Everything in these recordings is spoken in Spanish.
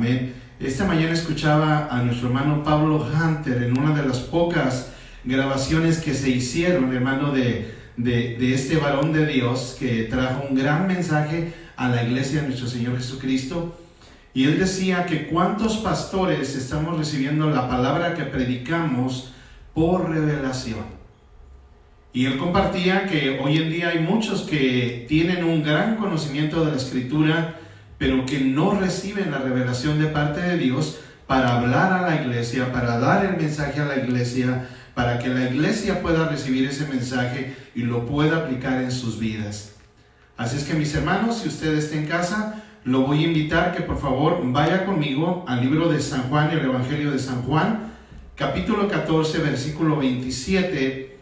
Amén. Esta mañana escuchaba a nuestro hermano Pablo Hunter en una de las pocas grabaciones que se hicieron, hermano, de este varón de Dios que trajo un gran mensaje a la iglesia de nuestro Señor Jesucristo. Y él decía que cuántos pastores estamos recibiendo la palabra que predicamos por revelación. Y él compartía que hoy en día hay muchos que tienen un gran conocimiento de la Escritura, pero que no reciben la revelación de parte de Dios para hablar a la iglesia, para dar el mensaje a la iglesia, para que la iglesia pueda recibir ese mensaje y lo pueda aplicar en sus vidas. Así es que, mis hermanos, si usted está en casa, lo voy a invitar que por favor vaya conmigo al libro de San Juan, el Evangelio de San Juan, capítulo 14, versículo 27.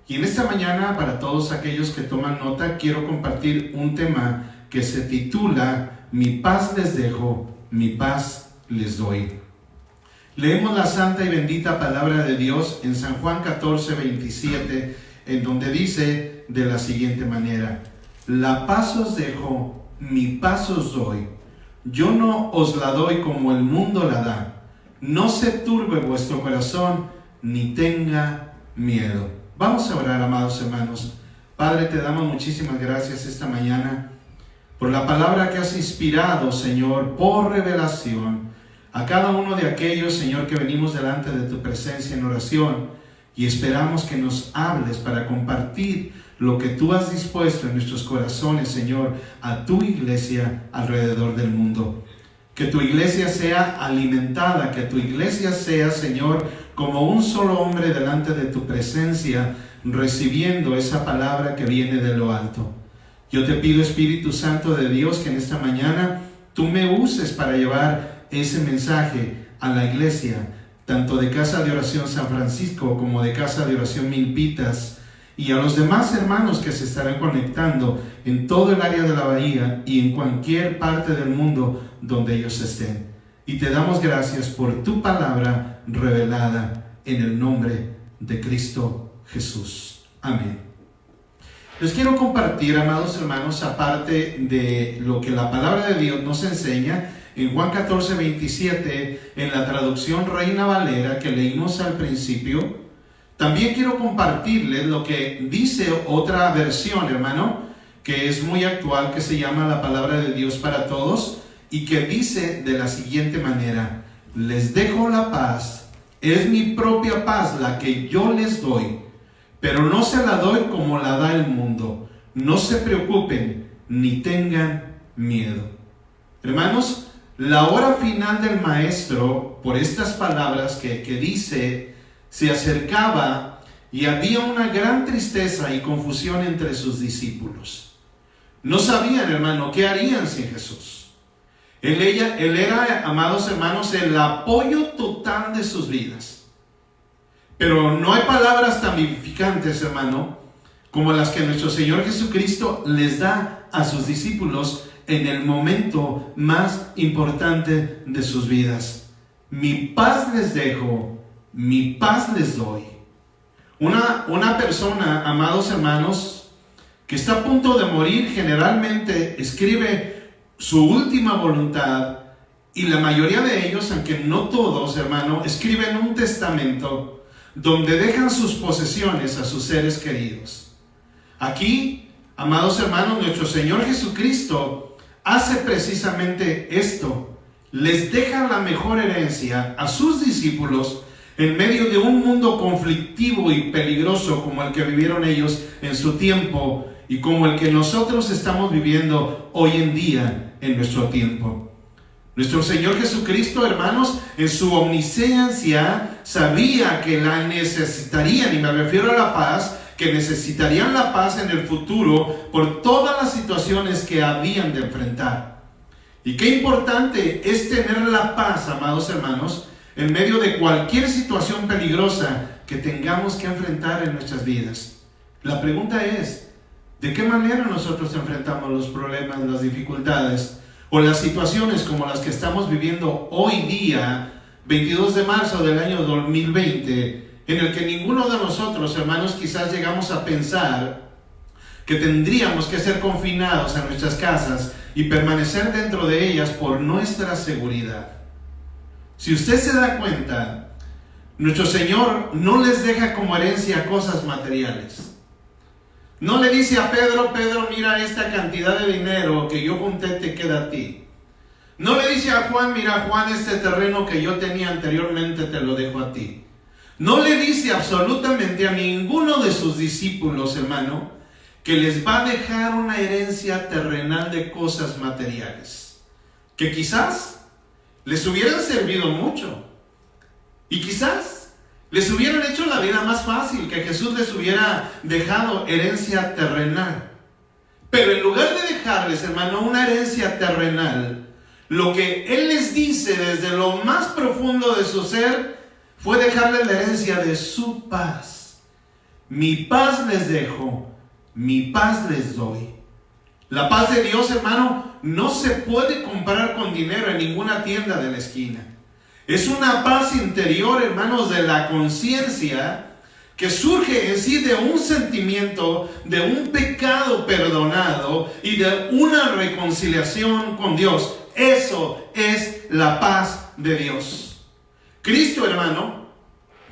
Y en esta mañana, para todos aquellos que toman nota, quiero compartir un tema que se titula Mi paz les dejo, mi paz les doy. Leemos la santa y bendita palabra de Dios en San Juan 14, 27, en donde dice de la siguiente manera: La paz os dejo, mi paz os doy. Yo no os la doy como el mundo la da. No se turbe vuestro corazón, ni tenga miedo. Vamos a orar, amados hermanos. Padre, te damos muchísimas gracias esta mañana por la palabra que has inspirado, Señor, por revelación a cada uno de aquellos, Señor, que venimos delante de tu presencia en oración y esperamos que nos hables para compartir lo que tú has dispuesto en nuestros corazones, Señor, a tu iglesia alrededor del mundo. Que tu iglesia sea alimentada, que tu iglesia sea, Señor, como un solo hombre delante de tu presencia, recibiendo esa palabra que viene de lo alto. Yo te pido, Espíritu Santo de Dios, que en esta mañana tú me uses para llevar ese mensaje a la iglesia, tanto de Casa de Oración San Francisco como de Casa de Oración Milpitas, y a los demás hermanos que se estarán conectando en todo el área de la bahía y en cualquier parte del mundo donde ellos estén. Y te damos gracias por tu palabra revelada en el nombre de Cristo Jesús. Amén. Les quiero compartir, amados hermanos, aparte de lo que la palabra de Dios nos enseña, en Juan 14, 27, en la traducción Reina Valera que leímos al principio, también quiero compartirles lo que dice otra versión, hermano, que es muy actual, que se llama La Palabra de Dios para Todos, y que dice de la siguiente manera: les dejo la paz, es mi propia paz la que yo les doy, pero no se la doy como la da el mundo. No se preocupen ni tengan miedo. Hermanos, la hora final del maestro, por estas palabras que dice, se acercaba y había una gran tristeza y confusión entre sus discípulos. No sabían, hermano, qué harían sin Jesús. Él era, amados hermanos, el apoyo total de sus vidas. Pero no hay palabras tan vivificantes, hermano, como las que nuestro Señor Jesucristo les da a sus discípulos en el momento más importante de sus vidas. Mi paz les dejo, mi paz les doy. Una persona, amados hermanos, que está a punto de morir, generalmente escribe su última voluntad, y la mayoría de ellos, aunque no todos, hermano, escriben un testamento donde dejan sus posesiones a sus seres queridos. Aquí, amados hermanos, nuestro Señor Jesucristo hace precisamente esto. Les deja la mejor herencia a sus discípulos en medio de un mundo conflictivo y peligroso como el que vivieron ellos en su tiempo y como el que nosotros estamos viviendo hoy en día en nuestro tiempo. Nuestro Señor Jesucristo, hermanos, en su omnisciencia sabía que la necesitarían, y me refiero a la paz, que necesitarían la paz en el futuro por todas las situaciones que habían de enfrentar. Y qué importante es tener la paz, amados hermanos, en medio de cualquier situación peligrosa que tengamos que enfrentar en nuestras vidas. La pregunta es, ¿de qué manera nosotros enfrentamos los problemas, las dificultades o las situaciones como las que estamos viviendo hoy día, 22 de marzo del año 2020, en el que ninguno de nosotros, hermanos, quizás llegamos a pensar que tendríamos que ser confinados a nuestras casas y permanecer dentro de ellas por nuestra seguridad? Si usted se da cuenta, nuestro Señor no les deja como herencia cosas materiales. No le dice a Pedro, Pedro, mira esta cantidad de dinero que yo junté te queda a ti. No le dice a Juan, mira Juan, este terreno que yo tenía anteriormente te lo dejo a ti. No le dice absolutamente a ninguno de sus discípulos, hermano, que les va a dejar una herencia terrenal de cosas materiales, que quizás les hubieran servido mucho, y quizás les hubieran hecho la vida más fácil, que Jesús les hubiera dejado herencia terrenal. Pero en lugar de dejarles, hermano, una herencia terrenal, lo que Él les dice desde lo más profundo de su ser fue dejarles la herencia de su paz. Mi paz les dejo, mi paz les doy. La paz de Dios, hermano, no se puede comprar con dinero en ninguna tienda de la esquina. Es una paz interior, hermanos, de la conciencia que surge en sí de un sentimiento, de un pecado perdonado y de una reconciliación con Dios. Eso es la paz de Dios. Cristo, hermano,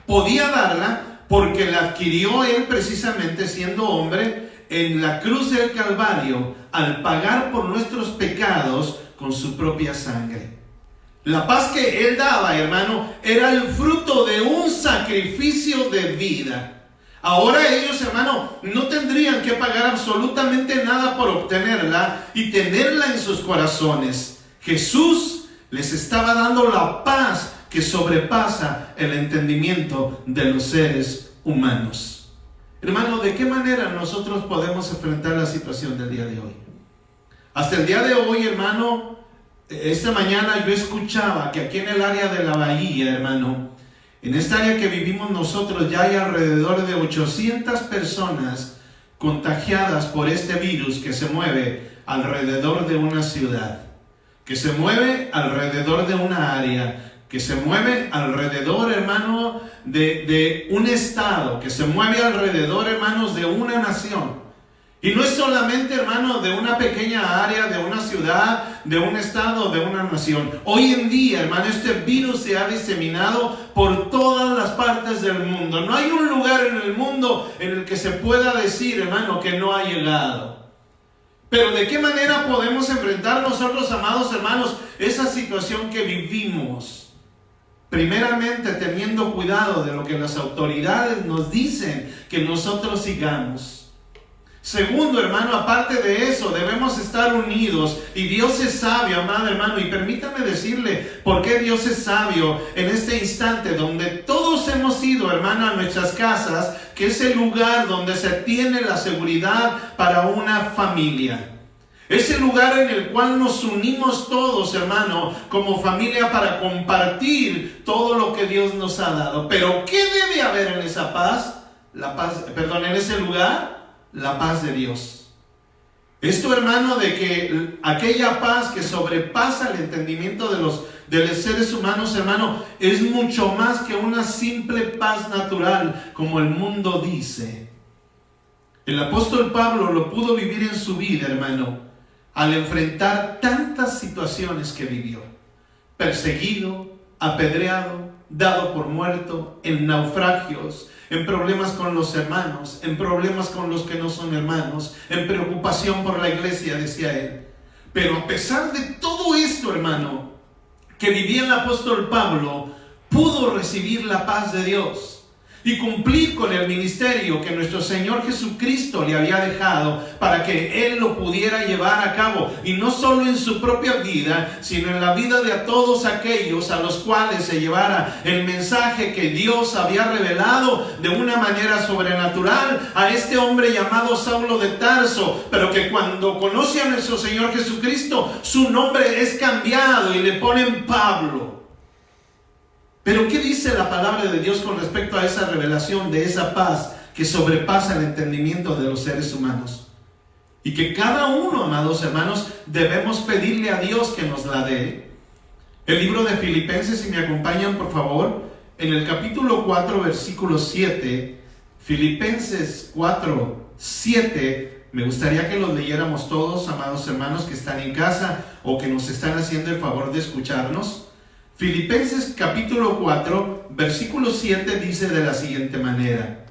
podía darla porque la adquirió Él precisamente siendo hombre en la cruz del Calvario al pagar por nuestros pecados con su propia sangre. La paz que Él daba, hermano, era el fruto de un sacrificio de vida. Ahora ellos, hermano, no tendrían que pagar absolutamente nada por obtenerla y tenerla en sus corazones. Jesús les estaba dando la paz que sobrepasa el entendimiento de los seres humanos. Hermano, ¿de qué manera nosotros podemos enfrentar la situación del día de hoy? Hasta el día de hoy, hermano, esta mañana yo escuchaba que aquí en el área de la Bahía, hermano, en esta área que vivimos nosotros, ya hay alrededor de 800 personas contagiadas por este virus que se mueve alrededor de una ciudad, que se mueve alrededor de una área, que se mueve alrededor, hermano, de un estado, que se mueve alrededor, hermanos, de una nación. Y no es solamente, hermano, de una pequeña área, de una ciudad, de un estado, de una nación. Hoy en día, hermano, este virus se ha diseminado por todas las partes del mundo. No hay un lugar en el mundo en el que se pueda decir, hermano, que no ha llegado. Pero ¿de qué manera podemos enfrentar nosotros, amados hermanos, esa situación que vivimos? Primeramente, teniendo cuidado de lo que las autoridades nos dicen que nosotros sigamos. Segundo, hermano, aparte de eso, debemos estar unidos. Y Dios es sabio, amado hermano. Y permítame decirle por qué Dios es sabio en este instante donde todos hemos ido, hermano, a nuestras casas, que es el lugar donde se tiene la seguridad para una familia. Es el lugar en el cual nos unimos todos, hermano, como familia para compartir todo lo que Dios nos ha dado. Pero ¿qué debe haber en esa paz? En ese lugar, la paz de Dios. Esto, hermano, de que aquella paz que sobrepasa el entendimiento de los seres humanos, hermano, es mucho más que una simple paz natural, como el mundo dice. El apóstol Pablo lo pudo vivir en su vida, hermano, al enfrentar tantas situaciones que vivió. Perseguido, apedreado, dado por muerto, en naufragios, en problemas con los hermanos, en problemas con los que no son hermanos, en preocupación por la iglesia, decía él. Pero a pesar de todo esto, hermano, que vivía el apóstol Pablo, pudo recibir la paz de Dios y cumplir con el ministerio que nuestro Señor Jesucristo le había dejado para que Él lo pudiera llevar a cabo, y no solo en su propia vida, sino en la vida de a todos aquellos a los cuales se llevara el mensaje que Dios había revelado de una manera sobrenatural a este hombre llamado Saulo de Tarso, pero que cuando conoce a nuestro Señor Jesucristo, su nombre es cambiado y le ponen Pablo. Pero ¿qué dice la palabra de Dios con respecto a esa revelación de esa paz que sobrepasa el entendimiento de los seres humanos? Y que cada uno, amados hermanos, debemos pedirle a Dios que nos la dé. El libro de Filipenses, si me acompañan por favor, en el capítulo 4, versículo 7, Filipenses 4, 7, me gustaría que los leyéramos todos, amados hermanos que están en casa o que nos están haciendo el favor de escucharnos. Filipenses capítulo 4, versículo 7 dice de la siguiente manera: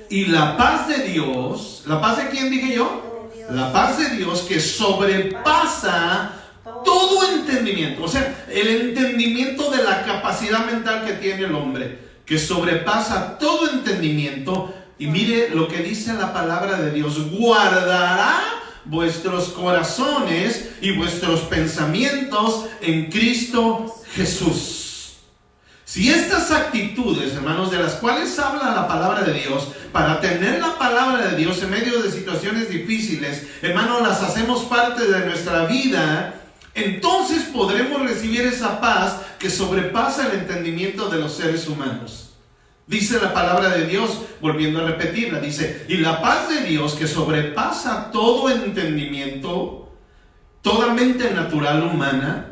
y la paz de Dios, ¿la paz de quién dije yo? La paz de Dios que sobrepasa todo entendimiento, o sea, el entendimiento de la capacidad mental que tiene el hombre, que sobrepasa todo entendimiento. Y mire lo que dice la palabra de Dios: guardará vuestros corazones y vuestros pensamientos en Cristo Jesús. Si estas actitudes, hermanos, de las cuales habla la palabra de Dios, para tener la palabra de Dios en medio de situaciones difíciles, hermanos, las hacemos parte de nuestra vida, entonces podremos recibir esa paz que sobrepasa el entendimiento de los seres humanos. Dice la palabra de Dios, volviendo a repetirla, dice: y la paz de Dios que sobrepasa todo entendimiento, toda mente natural humana,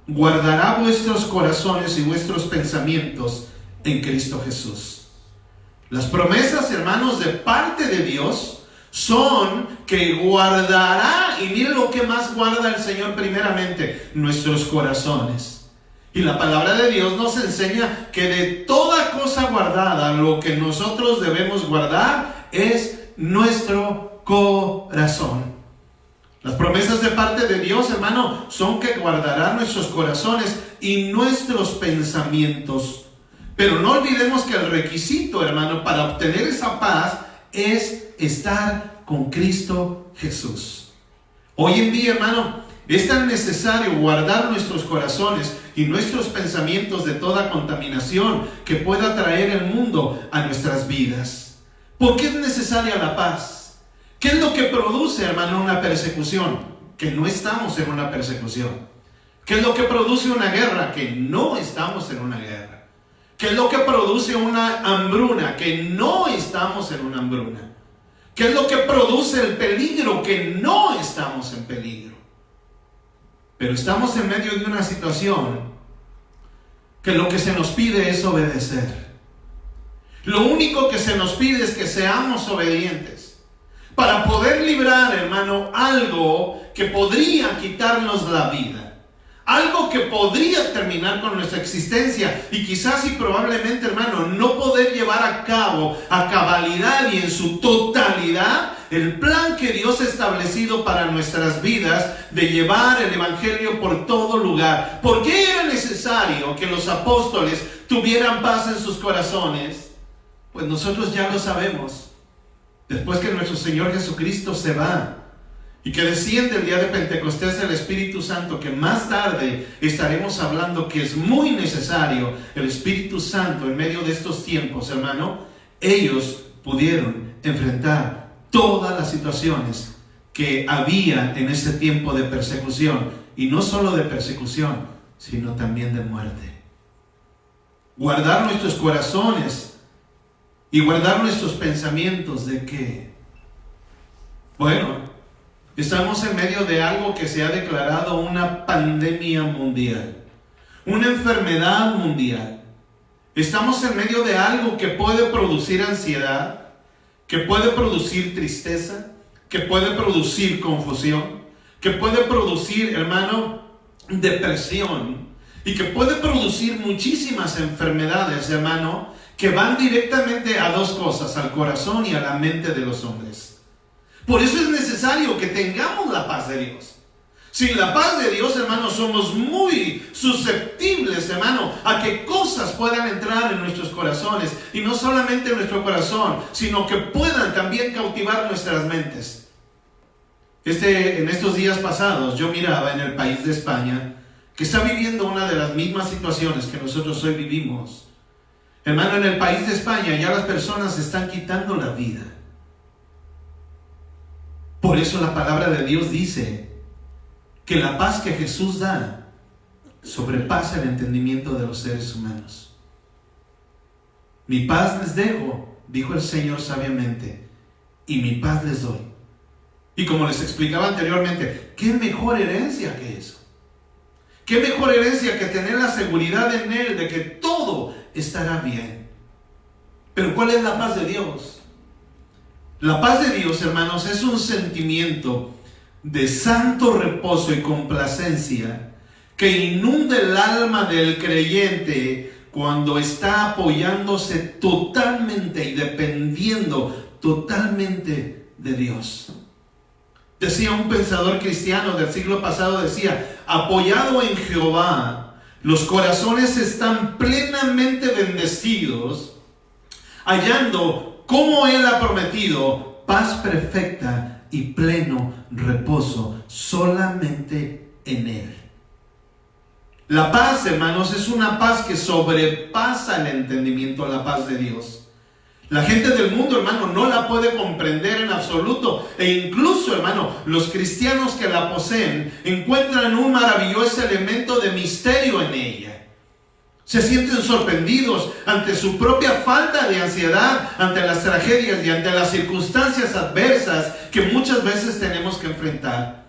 guardará vuestros corazones y vuestros pensamientos en Cristo Jesús. Las promesas, hermanos, de parte de Dios son que guardará, y miren lo que más guarda el Señor primeramente: nuestros corazones. Y la palabra de Dios nos enseña que de toda cosa guardada, lo que nosotros debemos guardar es nuestro corazón. Las promesas de parte de Dios, hermano, son que guardará nuestros corazones y nuestros pensamientos. Pero no olvidemos que el requisito, hermano, para obtener esa paz es estar con Cristo Jesús. Hoy en día, hermano, es tan necesario guardar nuestros corazones y nuestros pensamientos de toda contaminación que pueda traer el mundo a nuestras vidas. ¿Por qué es necesaria la paz? ¿Qué es lo que produce, hermano, una persecución? Que no estamos en una persecución. ¿Qué es lo que produce una guerra? Que no estamos en una guerra. ¿Qué es lo que produce una hambruna? Que no estamos en una hambruna. ¿Qué es lo que produce el peligro? Que no estamos en peligro. Pero estamos en medio de una situación que lo que se nos pide es obedecer. Lo único que se nos pide es que seamos obedientes para poder librar, hermano, algo que podría quitarnos la vida. Algo que podría terminar con nuestra existencia y quizás y probablemente, hermano, no poder llevar a cabo a cabalidad y en su totalidad el plan que Dios ha establecido para nuestras vidas de llevar el evangelio por todo lugar. ¿Por qué era necesario que los apóstoles tuvieran paz en sus corazones? Pues nosotros ya lo sabemos. Después que nuestro Señor Jesucristo se va y que desciende el día de Pentecostés el Espíritu Santo, que más tarde estaremos hablando que es muy necesario el Espíritu Santo en medio de estos tiempos, hermano, ellos pudieron enfrentar todas las situaciones que había en ese tiempo de persecución, y no solo de persecución, sino también de muerte. Guardar nuestros corazones y guardar nuestros pensamientos de que, bueno, estamos en medio de algo que se ha declarado una pandemia mundial, una enfermedad mundial. Estamos en medio de algo que puede producir ansiedad, que puede producir tristeza, que puede producir confusión, que puede producir, hermano, depresión, y que puede producir muchísimas enfermedades, hermano, que van directamente a dos cosas: al corazón y a la mente de los hombres. Por eso es necesario que tengamos la paz de Dios. Sin la paz de Dios, hermanos, somos muy susceptibles, hermano, a que cosas puedan entrar en nuestros corazones. Y no solamente en nuestro corazón, sino que puedan también cautivar nuestras mentes. En estos días pasados, yo miraba en el país de España, que está viviendo una de las mismas situaciones que nosotros hoy vivimos. Hermano, en el país de España ya las personas se están quitando la vida. Por eso la palabra de Dios dice que la paz que Jesús da sobrepasa el entendimiento de los seres humanos. Mi paz les dejo, dijo el Señor sabiamente, y mi paz les doy. Y como les explicaba anteriormente, ¿qué mejor herencia que eso? ¿Qué mejor herencia que tener la seguridad en Él de que todo estará bien? Pero ¿cuál es la paz de Dios? La paz de Dios, hermanos, es un sentimiento de santo reposo y complacencia que inunda el alma del creyente cuando está apoyándose totalmente y dependiendo totalmente de Dios. Decía un pensador cristiano del siglo pasado, decía: apoyado en Jehová, los corazones están plenamente bendecidos, hallando, como Él ha prometido, paz perfecta y pleno reposo solamente en Él. La paz, hermanos, es una paz que sobrepasa el entendimiento, la paz de Dios. La gente del mundo, hermano, no la puede comprender en absoluto. E incluso, hermano, los cristianos que la poseen encuentran un maravilloso elemento de misterio en ella. Se sienten sorprendidos ante su propia falta de ansiedad, ante las tragedias y ante las circunstancias adversas que muchas veces tenemos que enfrentar.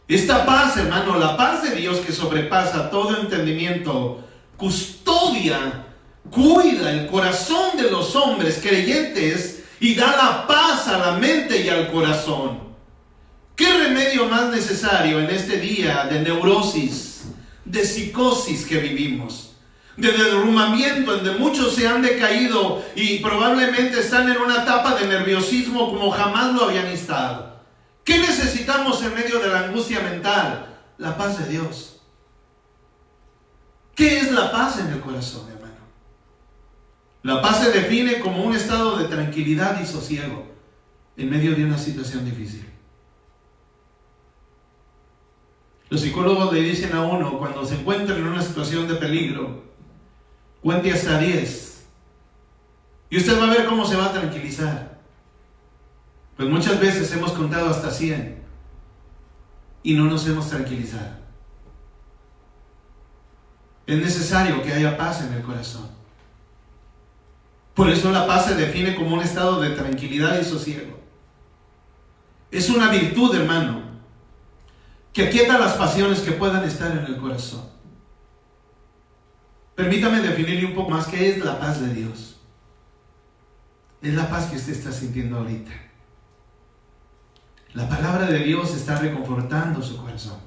Esta paz, hermano, la paz de Dios que sobrepasa todo entendimiento, custodia, cuida el corazón de los hombres creyentes y da la paz a la mente y al corazón. ¿Qué remedio más necesario en este día de neurosis, de psicosis que vivimos? De derrumbamiento, en donde muchos se han decaído y probablemente están en una etapa de nerviosismo como jamás lo habían estado. ¿Qué necesitamos en medio de la angustia mental? La paz de Dios. ¿Qué es la paz en el corazón, hermano? La paz se define como un estado de tranquilidad y sosiego en medio de una situación difícil. Los psicólogos le dicen a uno, cuando se encuentra en una situación de peligro, cuente hasta 10 y usted va a ver cómo se va a tranquilizar. Pues muchas veces hemos contado hasta 100 y no nos hemos tranquilizado. Es necesario que haya paz en el corazón. Por eso la paz se define como un estado de tranquilidad y sosiego. Es una virtud, hermano, que aquieta las pasiones que puedan estar en el corazón. Permítame definirle un poco más qué es la paz de Dios. Es la paz que usted está sintiendo ahorita. La palabra de Dios está reconfortando su corazón.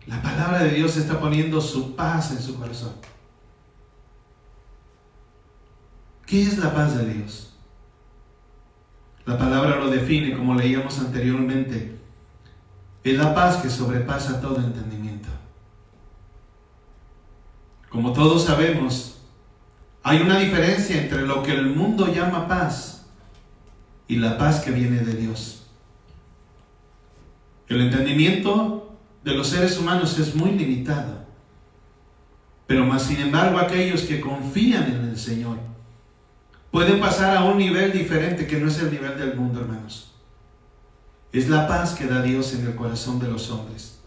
La palabra de Dios está poniendo su paz en su corazón. ¿Qué es la paz de Dios? La palabra lo define, como leíamos anteriormente. Es la paz que sobrepasa todo entendimiento. Como todos sabemos, hay una diferencia entre lo que el mundo llama paz y la paz que viene de Dios. El entendimiento de los seres humanos es muy limitado, pero más sin embargo aquellos que confían en el Señor pueden pasar a un nivel diferente que no es el nivel del mundo, hermanos. Es la paz que da Dios en el corazón de los hombres.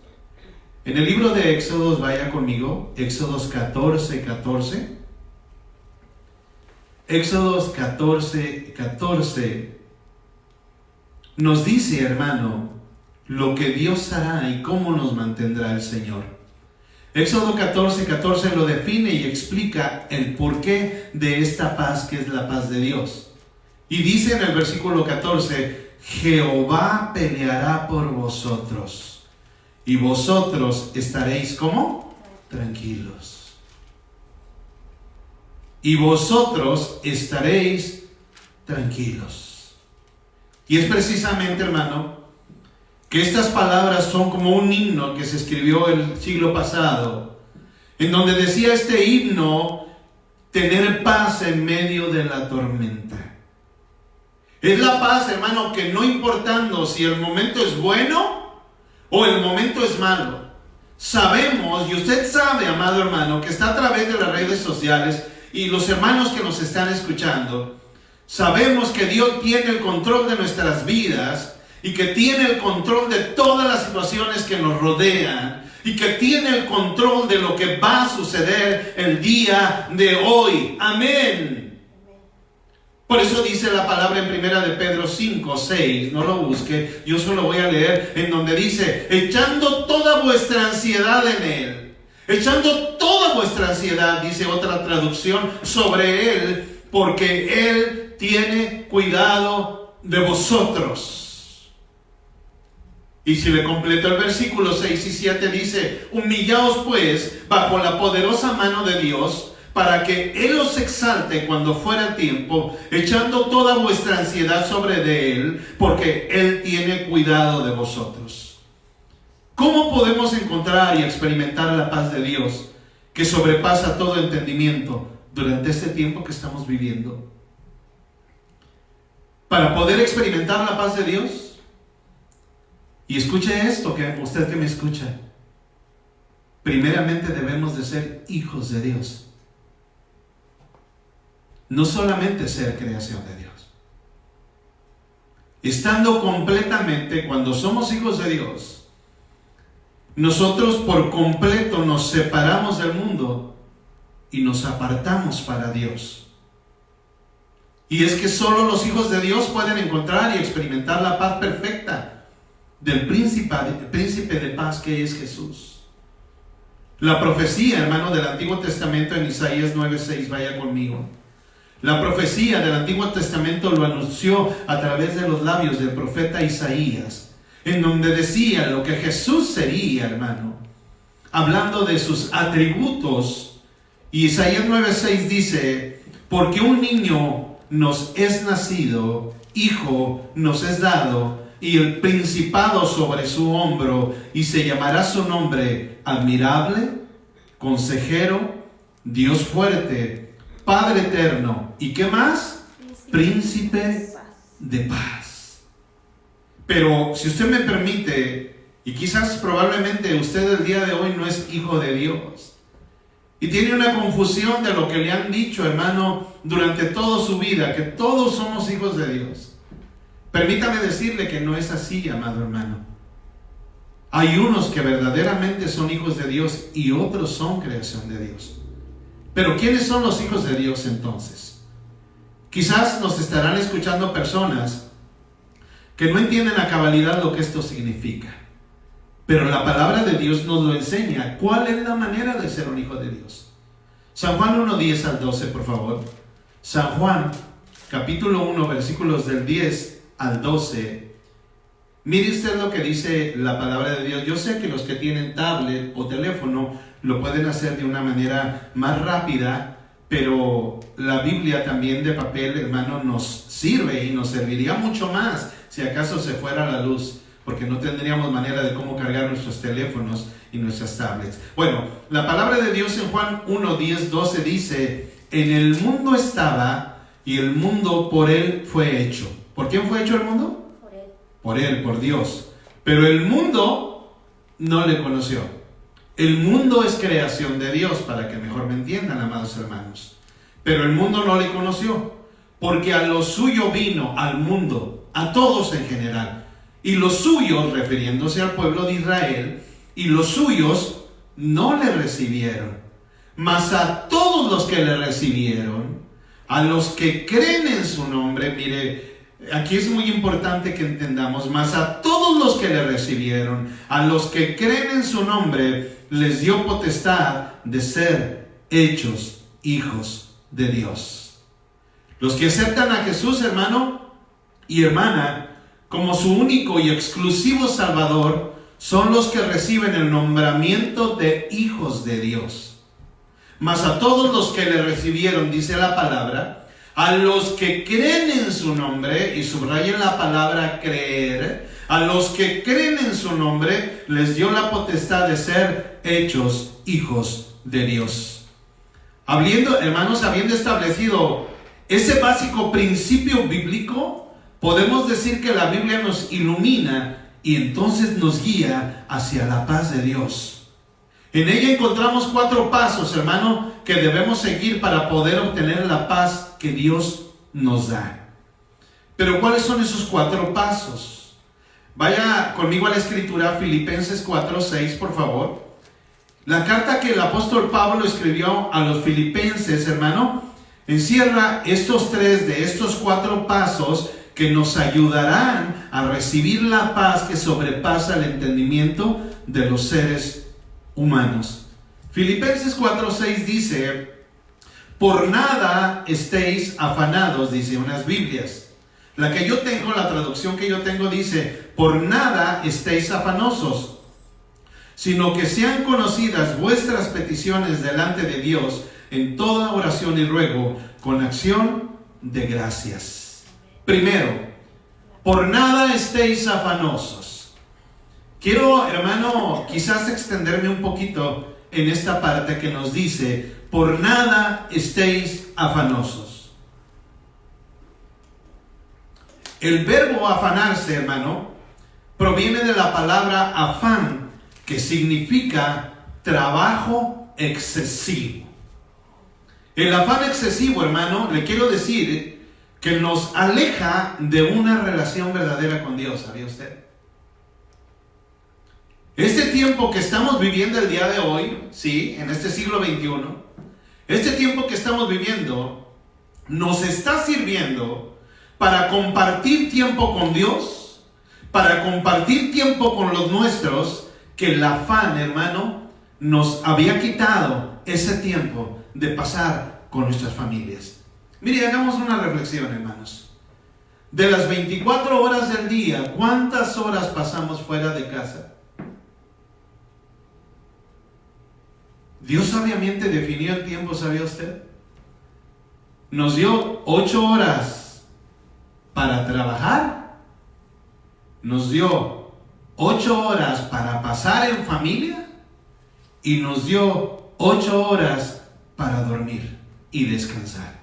En el libro de Éxodos, vaya conmigo, Éxodos 14:14. Éxodos 14:14 nos dice, hermano, lo que Dios hará y cómo nos mantendrá el Señor. Éxodo 14:14 lo define y explica el porqué de esta paz que es la paz de Dios. Y dice en el versículo 14, Jehová peleará por vosotros y vosotros estaréis ¿cómo? Tranquilos. Y vosotros estaréis tranquilos. Y es precisamente, hermano, que estas palabras son como un himno que se escribió el siglo pasado, en donde decía este himno, tener paz en medio de la tormenta. Es la paz, hermano, que no importando si el momento es bueno o el momento es malo, sabemos, y usted sabe, amado hermano, que está a través de las redes sociales y los hermanos que nos están escuchando, sabemos que Dios tiene el control de nuestras vidas y que tiene el control de todas las situaciones que nos rodean y que tiene el control de lo que va a suceder el día de hoy. Amén. Por eso dice la palabra en primera de Pedro 5:6, no lo busque, yo solo voy a leer, en donde dice, echando toda vuestra ansiedad en Él, echando toda vuestra ansiedad, dice otra traducción, sobre Él, porque Él tiene cuidado de vosotros. Y si le completo el versículo 6 y 7 dice: humillaos pues bajo la poderosa mano de Dios, para que Él os exalte cuando fuera tiempo, echando toda vuestra ansiedad sobre de Él, porque Él tiene cuidado de vosotros. ¿Cómo podemos encontrar y experimentar la paz de Dios que sobrepasa todo entendimiento durante este tiempo que estamos viviendo? Para poder experimentar la paz de Dios, y escuche esto, que usted que me escucha, primeramente debemos de ser hijos de Dios. No solamente ser creación de Dios. Estando completamente, cuando somos hijos de Dios, nosotros por completo nos separamos del mundo y nos apartamos para Dios. Y es que solo los hijos de Dios pueden encontrar y experimentar la paz perfecta del príncipe de paz que es Jesús. La profecía, hermano, del Antiguo Testamento en Isaías 9:6, vaya conmigo. La profecía del Antiguo Testamento lo anunció a través de los labios del profeta Isaías, en donde decía lo que Jesús sería, hermano, hablando de sus atributos. Y Isaías 9:6 dice: porque un niño nos es nacido, hijo nos es dado, y el principado sobre su hombro, y se llamará su nombre admirable, consejero, Dios fuerte, Padre eterno, ¿y qué más? Príncipe de paz. Pero si usted me permite, y quizás probablemente usted el día de hoy no es hijo de Dios, y tiene una confusión de lo que le han dicho, hermano, durante toda su vida, que todos somos hijos de Dios. Permítame decirle que no es así, amado hermano. Hay unos que verdaderamente son hijos de Dios y otros son creación de Dios. Pero ¿quiénes son los hijos de Dios entonces? Quizás nos estarán escuchando personas que no entienden a cabalidad lo que esto significa. Pero la palabra de Dios nos lo enseña. ¿Cuál es la manera de ser un hijo de Dios? San Juan 1:10 al 12, por favor. San Juan, capítulo 1, versículos del 10 al 12. Mire usted lo que dice la palabra de Dios. Yo sé que los que tienen tablet o teléfono lo pueden hacer de una manera más rápida, pero la Biblia también de papel, hermano, nos sirve y nos serviría mucho más si acaso se fuera la luz, porque no tendríamos manera de cómo cargar nuestros teléfonos y nuestras tablets. Bueno, la palabra de Dios en Juan 1, 10, 12 dice: en el mundo estaba y el mundo por él fue hecho. ¿Por quién fue hecho el mundo? Por él, por Dios. Pero el mundo no le conoció. El mundo es creación de Dios, para que mejor me entiendan, amados hermanos. Pero el mundo no le conoció, porque a lo suyo vino, al mundo, a todos en general. Y los suyos, refiriéndose al pueblo de Israel, y los suyos no le recibieron. Mas a todos los que le recibieron, a los que creen en su nombre, mire, aquí es muy importante que entendamos, mas a todos los que le recibieron, a los que creen en su nombre, les dio potestad de ser hechos hijos de Dios. Los que aceptan a Jesús, hermano y hermana, como su único y exclusivo Salvador, son los que reciben el nombramiento de hijos de Dios. Mas a todos los que le recibieron, dice la palabra, a los que creen en su nombre, y subrayen la palabra creer, a los que creen en su nombre, les dio la potestad de ser hechos hijos de Dios. Hermanos, habiendo establecido ese básico principio bíblico, podemos decir que la Biblia nos ilumina y entonces nos guía hacia la paz de Dios. En ella encontramos 4 pasos, hermano, que debemos seguir para poder obtener la paz que Dios nos da. Pero ¿cuáles son esos 4 pasos? Vaya conmigo a la escritura, Filipenses 4:6, por favor. La carta que el apóstol Pablo escribió a los filipenses, hermano, encierra estos 3 de estos 4 pasos que nos ayudarán a recibir la paz que sobrepasa el entendimiento de los seres humanos. Filipenses 4:6 dice: por nada estéis afanados, dice unas Biblias, La que yo tengo, la traducción que yo tengo dice: por nada estéis afanosos, sino que sean conocidas vuestras peticiones delante de Dios en toda oración y ruego con acción de gracias. Primero, por nada estéis afanosos. Quiero, hermano, quizás extenderme un poquito en esta parte que nos dice: por nada estéis afanosos. El verbo afanarse, hermano, proviene de la palabra afán, que significa trabajo excesivo. El afán excesivo, hermano, le quiero decir que nos aleja de una relación verdadera con Dios. ¿Sabía usted? Este tiempo que estamos viviendo el día de hoy, sí, en este siglo XXI, este tiempo que estamos viviendo nos está sirviendo para compartir tiempo con Dios, para compartir tiempo con los nuestros, que el afán, hermano, nos había quitado ese tiempo de pasar con nuestras familias. Mire, hagamos una reflexión, hermanos. De las 24 horas del día, ¿cuántas horas pasamos fuera de casa? Dios sabiamente definió el tiempo, ¿sabía usted? Nos dio 8 horas para trabajar, nos dio 8 horas para pasar en familia y nos dio 8 horas para dormir y descansar.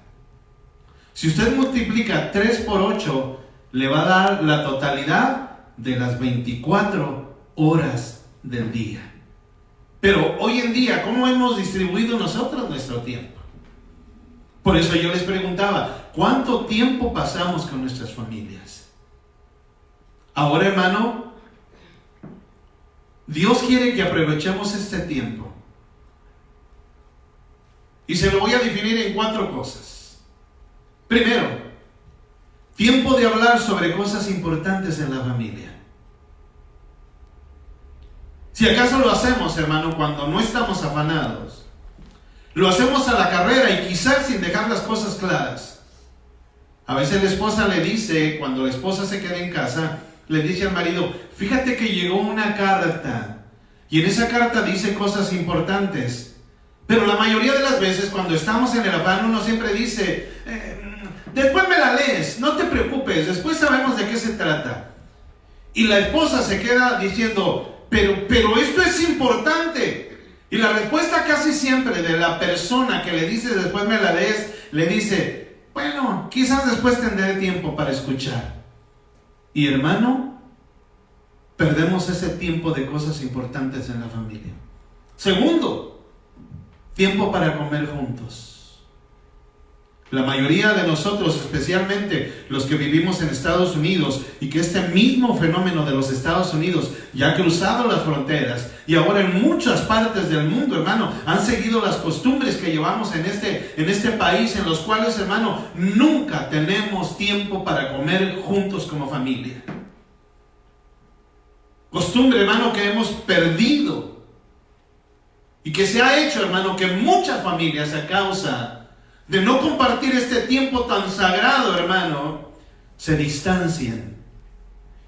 Si usted multiplica 3 por 8, le va a dar la totalidad de las 24 horas del día. Pero hoy en día, ¿cómo hemos distribuido nosotros nuestro tiempo? Por eso yo les preguntaba, ¿cuánto tiempo pasamos con nuestras familias? Ahora, hermano, Dios quiere que aprovechemos este tiempo. Y se lo voy a definir en 4 cosas. Primero, tiempo de hablar sobre cosas importantes en la familia. Si acaso lo hacemos, hermano, cuando no estamos afanados, lo hacemos a la carrera y quizás sin dejar las cosas claras. A veces la esposa le dice, cuando la esposa se queda en casa, le dice al marido: fíjate que llegó una carta y en esa carta dice cosas importantes. Pero la mayoría de las veces cuando estamos en el afán, uno siempre dice: después me la lees, no te preocupes, después sabemos de qué se trata. Y la esposa se queda diciendo: pero esto es importante. Y la respuesta casi siempre de la persona que le dice después me la lees, le dice: bueno, quizás después tendré tiempo para escuchar. Y hermano, perdemos ese tiempo de cosas importantes en la familia. Segundo, tiempo para comer juntos. La mayoría de nosotros, especialmente los que vivimos en Estados Unidos, y que este mismo fenómeno de los Estados Unidos ya ha cruzado las fronteras, y ahora en muchas partes del mundo, hermano, han seguido las costumbres que llevamos en este país, en los cuales, hermano, nunca tenemos tiempo para comer juntos como familia. Costumbre, hermano, que hemos perdido, y que se ha hecho, hermano, que muchas familias, a causa de no compartir este tiempo tan sagrado, hermano, se distancian.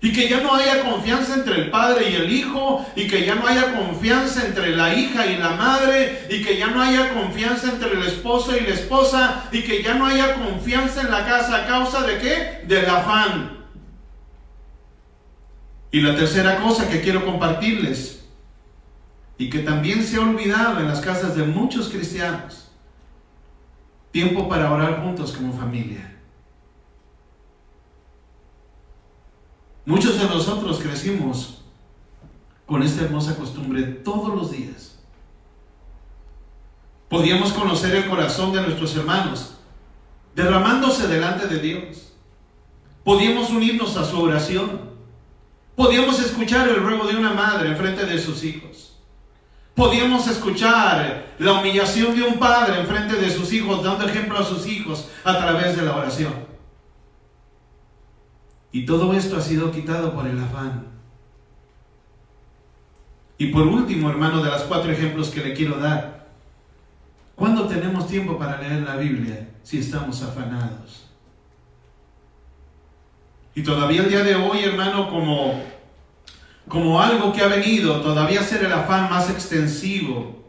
Y que ya no haya confianza entre el padre y el hijo, y que ya no haya confianza entre la hija y la madre, y que ya no haya confianza entre el esposo y la esposa, y que ya no haya confianza en la casa. ¿A causa de qué? Del afán. Y la tercera cosa que quiero compartirles, y que también se ha olvidado en las casas de muchos cristianos: tiempo para orar juntos como familia. Muchos de nosotros crecimos con esta hermosa costumbre todos los días. Podíamos conocer el corazón de nuestros hermanos derramándose delante de Dios. Podíamos unirnos a su oración. Podíamos escuchar el ruego de una madre en frente de sus hijos. Podíamos escuchar la humillación de un padre en frente de sus hijos, dando ejemplo a sus hijos a través de la oración. Y todo esto ha sido quitado por el afán. Y por último, hermano, de los 4 ejemplos que le quiero dar: ¿cuándo tenemos tiempo para leer la Biblia si estamos afanados? Y todavía el día de hoy, hermano, como algo que ha venido, todavía ser el afán más extensivo.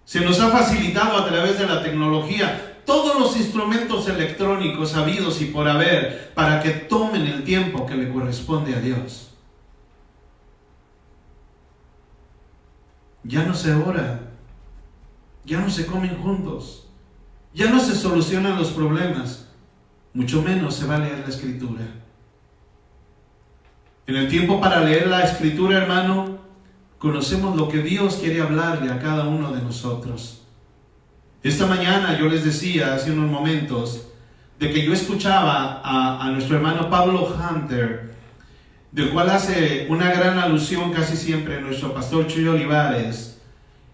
Se nos ha facilitado a través de la tecnología todos los instrumentos electrónicos habidos y por haber para que tomen el tiempo que le corresponde a Dios. Ya no se ora, ya no se comen juntos, ya no se solucionan los problemas, mucho menos se va a leer la Escritura. En el tiempo para leer la Escritura, hermano, conocemos lo que Dios quiere hablarle a cada uno de nosotros. Esta mañana yo les decía hace unos momentos de que yo escuchaba a nuestro hermano Pablo Hunter, del cual hace una gran alusión casi siempre nuestro pastor Chuy Olivares,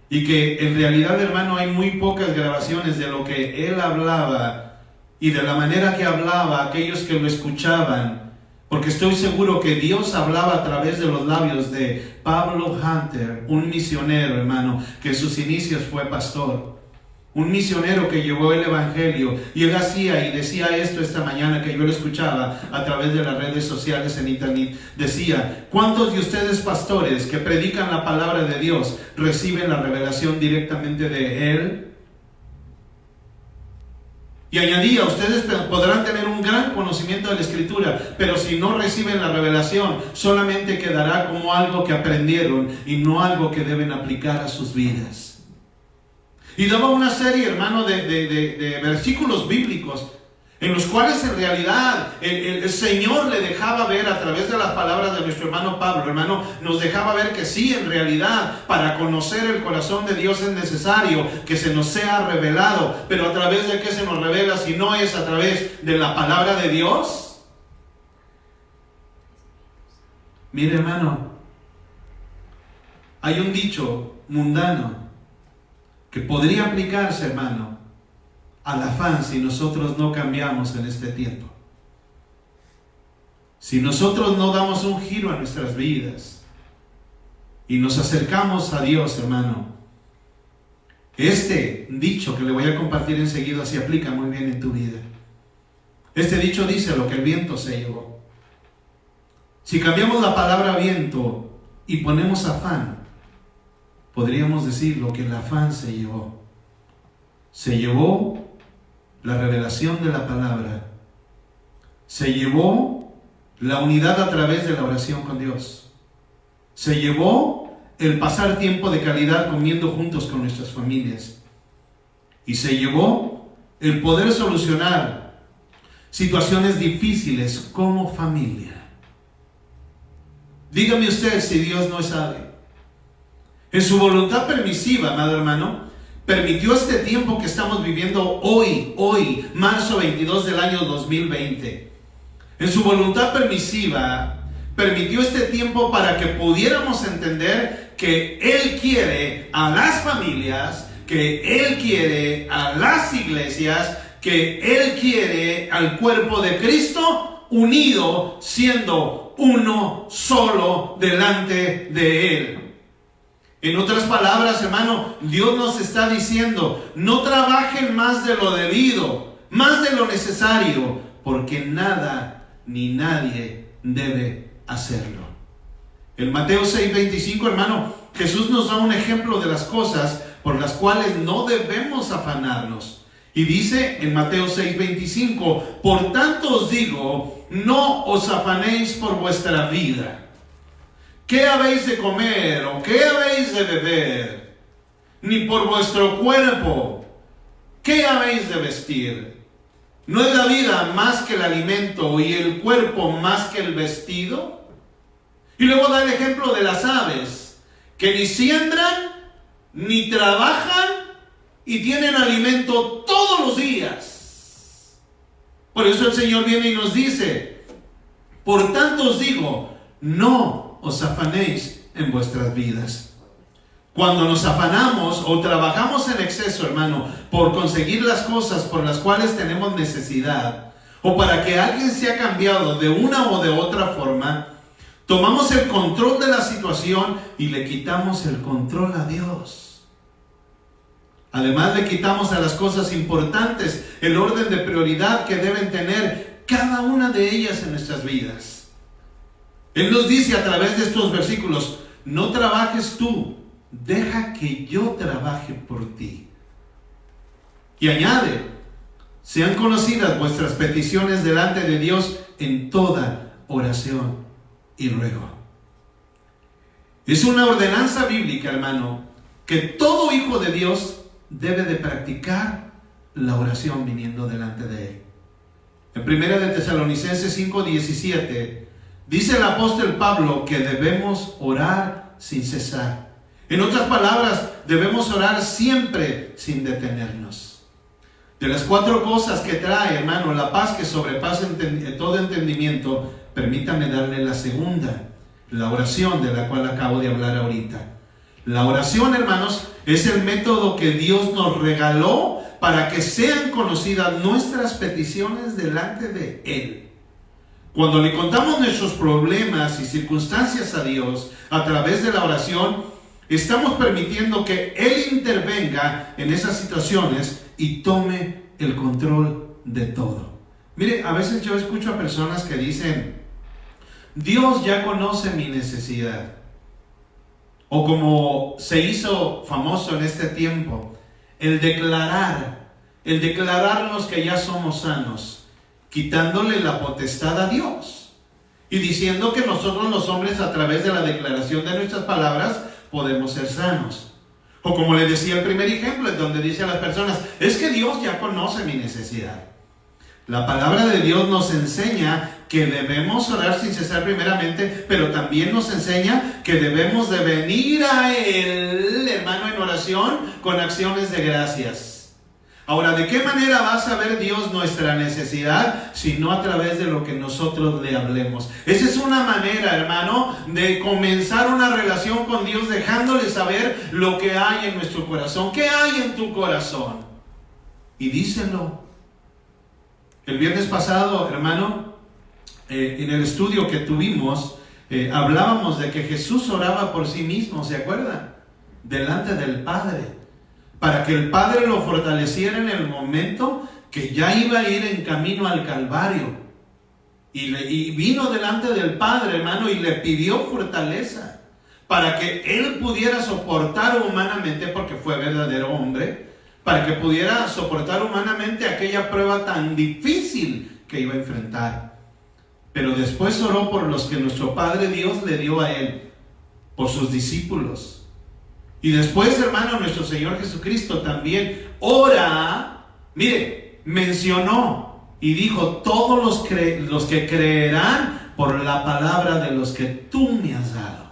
y que en realidad, hermano, hay muy pocas grabaciones de lo que él hablaba y de la manera que hablaba aquellos que lo escuchaban, porque estoy seguro que Dios hablaba a través de los labios de Pablo Hunter, un misionero, hermano, que en sus inicios fue pastor. Un misionero que llevó el evangelio, y él hacía y decía esto esta mañana que yo lo escuchaba a través de las redes sociales en internet. Decía: ¿cuántos de ustedes, pastores, que predican la palabra de Dios, reciben la revelación directamente de Él? Y añadía: ustedes podrán tener un gran conocimiento de la Escritura, pero si no reciben la revelación, solamente quedará como algo que aprendieron y no algo que deben aplicar a sus vidas. Y daba una serie, hermano, de versículos bíblicos en los cuales en realidad el Señor le dejaba ver a través de las palabras de nuestro hermano Pablo, hermano, nos dejaba ver que sí, en realidad, para conocer el corazón de Dios es necesario que se nos sea revelado. Pero ¿a través de qué se nos revela si no es a través de la palabra de Dios? Mire, hermano, hay un dicho mundano que podría aplicarse, hermano, al afán si nosotros no cambiamos en este tiempo. Si nosotros no damos un giro a nuestras vidas y nos acercamos a Dios, hermano, este dicho que le voy a compartir enseguida se aplica muy bien en tu vida. Este dicho dice: lo que el viento se llevó. Si cambiamos la palabra viento y ponemos afán, podríamos decir lo que el afán se llevó. Se llevó la revelación de la palabra. Se llevó la unidad a través de la oración con Dios. Se llevó el pasar tiempo de calidad comiendo juntos con nuestras familias. Y se llevó el poder solucionar situaciones difíciles como familia. Dígame usted si Dios no sabe. En su voluntad permisiva, amado hermano, permitió este tiempo que estamos viviendo hoy, marzo 22 del año 2020. En su voluntad permisiva, permitió este tiempo para que pudiéramos entender que Él quiere a las familias, que Él quiere a las iglesias, que Él quiere al cuerpo de Cristo unido, siendo uno solo delante de Él. En otras palabras, hermano, Dios nos está diciendo: no trabajen más de lo debido, más de lo necesario, porque nada ni nadie debe hacerlo. En Mateo 6:25, hermano, Jesús nos da un ejemplo de las cosas por las cuales no debemos afanarnos. Y dice en Mateo 6:25: por tanto os digo, no os afanéis por vuestra vida. ¿Qué habéis de comer o qué habéis de beber? Ni por vuestro cuerpo, ¿qué habéis de vestir? ¿No es la vida más que el alimento y el cuerpo más que el vestido? Y luego da el ejemplo de las aves, que ni siembran, ni trabajan, y tienen alimento todos los días. Por eso el Señor viene y nos dice: por tanto os digo, no os afanéis en vuestras vidas. Cuando nos afanamos o trabajamos en exceso, hermano, por conseguir las cosas por las cuales tenemos necesidad, o para que alguien sea cambiado de una o de otra forma, tomamos el control de la situación y le quitamos el control a Dios. Además, le quitamos a las cosas importantes el orden de prioridad que deben tener cada una de ellas en nuestras vidas. Él nos dice a través de estos versículos: no trabajes tú, deja que yo trabaje por ti. Y añade: sean conocidas vuestras peticiones delante de Dios en toda oración y ruego. Es una ordenanza bíblica, hermano, que todo hijo de Dios debe de practicar la oración viniendo delante de Él. En 1 de Tesalonicenses 5:17 dice el apóstol Pablo que debemos orar sin cesar. En otras palabras, debemos orar siempre sin detenernos. De las 4 cosas que trae, hermano, la paz que sobrepasa todo entendimiento, permítame darle la segunda, la oración de la cual acabo de hablar ahorita. La oración, hermanos, es el método que Dios nos regaló para que sean conocidas nuestras peticiones delante de Él. Cuando le contamos nuestros problemas y circunstancias a Dios a través de la oración, estamos permitiendo que Él intervenga en esas situaciones y tome el control de todo. Mire, a veces yo escucho a personas que dicen: Dios ya conoce mi necesidad. O como se hizo famoso en este tiempo, el declararnos que ya somos sanos, quitándole la potestad a Dios y diciendo que nosotros los hombres, a través de la declaración de nuestras palabras, podemos ser sanos. O como le decía el primer ejemplo, en donde dice a las personas: es que Dios ya conoce mi necesidad. La palabra de Dios nos enseña que debemos orar sin cesar primeramente, pero también nos enseña que debemos de venir a Él, hermano, en oración con acciones de gracias. Ahora, ¿de qué manera va a saber Dios nuestra necesidad? Sino a través de lo que nosotros le hablemos. Esa es una manera, hermano, de comenzar una relación con Dios, dejándole saber lo que hay en nuestro corazón. ¿Qué hay en tu corazón? Y díselo. El viernes pasado, hermano, en el estudio que tuvimos, hablábamos de que Jesús oraba por sí mismo, ¿se acuerdan? Delante del Padre, para que el Padre lo fortaleciera en el momento que ya iba a ir en camino al Calvario. Y vino delante del Padre, hermano, y le pidió fortaleza para que Él pudiera soportar humanamente, porque fue verdadero hombre, para que pudiera soportar humanamente aquella prueba tan difícil que iba a enfrentar. Pero después oró por los que nuestro Padre Dios le dio a Él, por sus discípulos. Y después, hermano, nuestro Señor Jesucristo también ora. Mire, mencionó y dijo: todos los que creerán por la palabra de los que tú me has dado.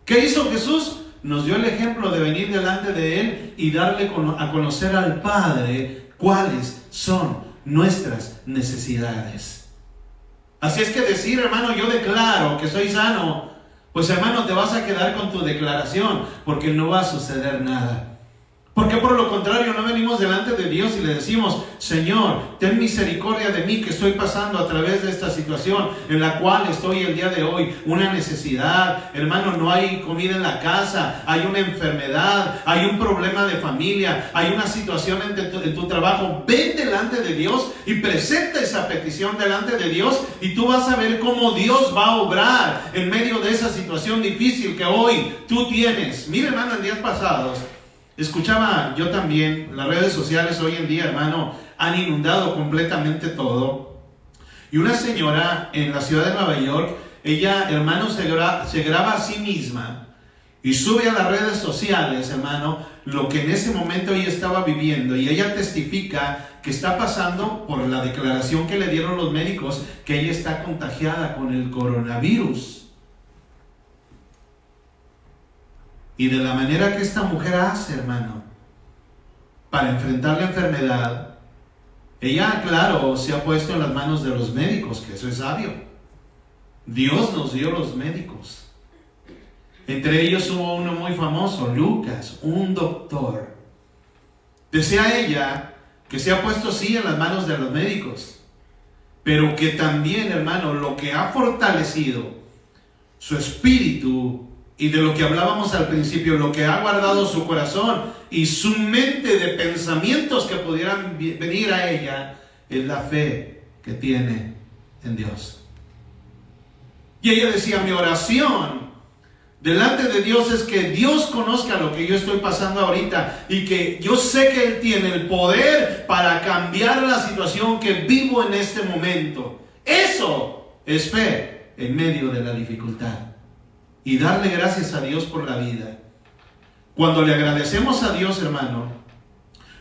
¿Qué hizo Jesús? Nos dio el ejemplo de venir delante de Él y darle a conocer al Padre cuáles son nuestras necesidades. Así es que decir, hermano, yo declaro que soy sano, pues, hermano, te vas a quedar con tu declaración, porque no va a suceder nada. Porque por lo contrario, no venimos delante de Dios y le decimos: Señor, ten misericordia de mí, que estoy pasando a través de esta situación en la cual estoy el día de hoy, una necesidad, hermano, no hay comida en la casa, hay una enfermedad, hay un problema de familia, hay una situación en tu trabajo. Ven delante de Dios y presenta esa petición delante de Dios, y tú vas a ver cómo Dios va a obrar en medio de esa situación difícil que hoy tú tienes. Mire, hermano, en días pasados escuchaba yo también, las redes sociales hoy en día, hermano, han inundado completamente todo. Y una señora en la ciudad de Nueva York, ella, hermano, se graba a sí misma y sube a las redes sociales, hermano, lo que en ese momento ella estaba viviendo. Y ella testifica que está pasando por la declaración que le dieron los médicos, que ella está contagiada con el coronavirus. Y de la manera que esta mujer hace, hermano, para enfrentar la enfermedad, ella, claro, se ha puesto en las manos de los médicos, que eso es sabio. Dios nos dio los médicos. Entre ellos hubo uno muy famoso, Lucas, un doctor. Decía ella que se ha puesto sí en las manos de los médicos, pero que también, hermano, lo que ha fortalecido su espíritu, y de lo que hablábamos al principio, lo que ha guardado su corazón y su mente de pensamientos que pudieran venir a ella, es la fe que tiene en Dios. Y ella decía, mi oración delante de Dios es que Dios conozca lo que yo estoy pasando ahorita y que yo sé que Él tiene el poder para cambiar la situación que vivo en este momento. Eso es fe en medio de la dificultad. Y darle gracias a Dios por la vida. Cuando le agradecemos a Dios, hermano,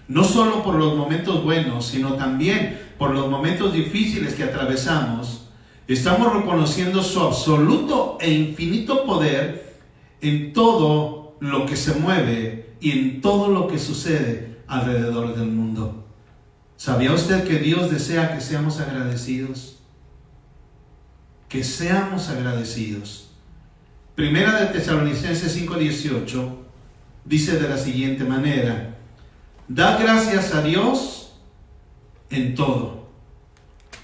no solo por los momentos buenos, sino también por los momentos difíciles que atravesamos, estamos reconociendo su absoluto e infinito poder en todo lo que se mueve y en todo lo que sucede alrededor del mundo. ¿Sabía usted que Dios desea que seamos agradecidos? Que seamos agradecidos. Primera de Tesalonicenses 5:18 dice de la siguiente manera: dad gracias a Dios en todo,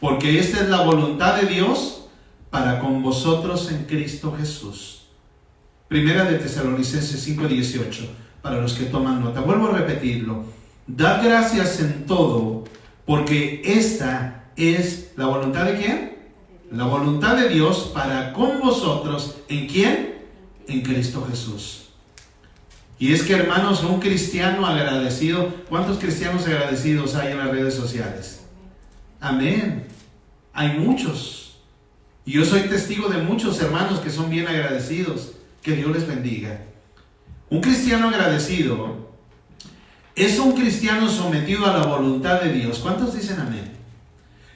porque esta es la voluntad de Dios para con vosotros en Cristo Jesús. Primera de Tesalonicenses 5:18, para los que toman nota. Vuelvo a repetirlo. Dad gracias en todo, porque esta es la voluntad ¿de quién? La voluntad de Dios para con vosotros, ¿en quién? En Cristo Jesús. Y es que, hermanos, un cristiano agradecido, ¿cuántos cristianos agradecidos hay en las redes sociales? Amén. Hay muchos. Y yo soy testigo de muchos hermanos que son bien agradecidos. Que Dios les bendiga. Un cristiano agradecido es un cristiano sometido a la voluntad de Dios. ¿Cuántos dicen amén?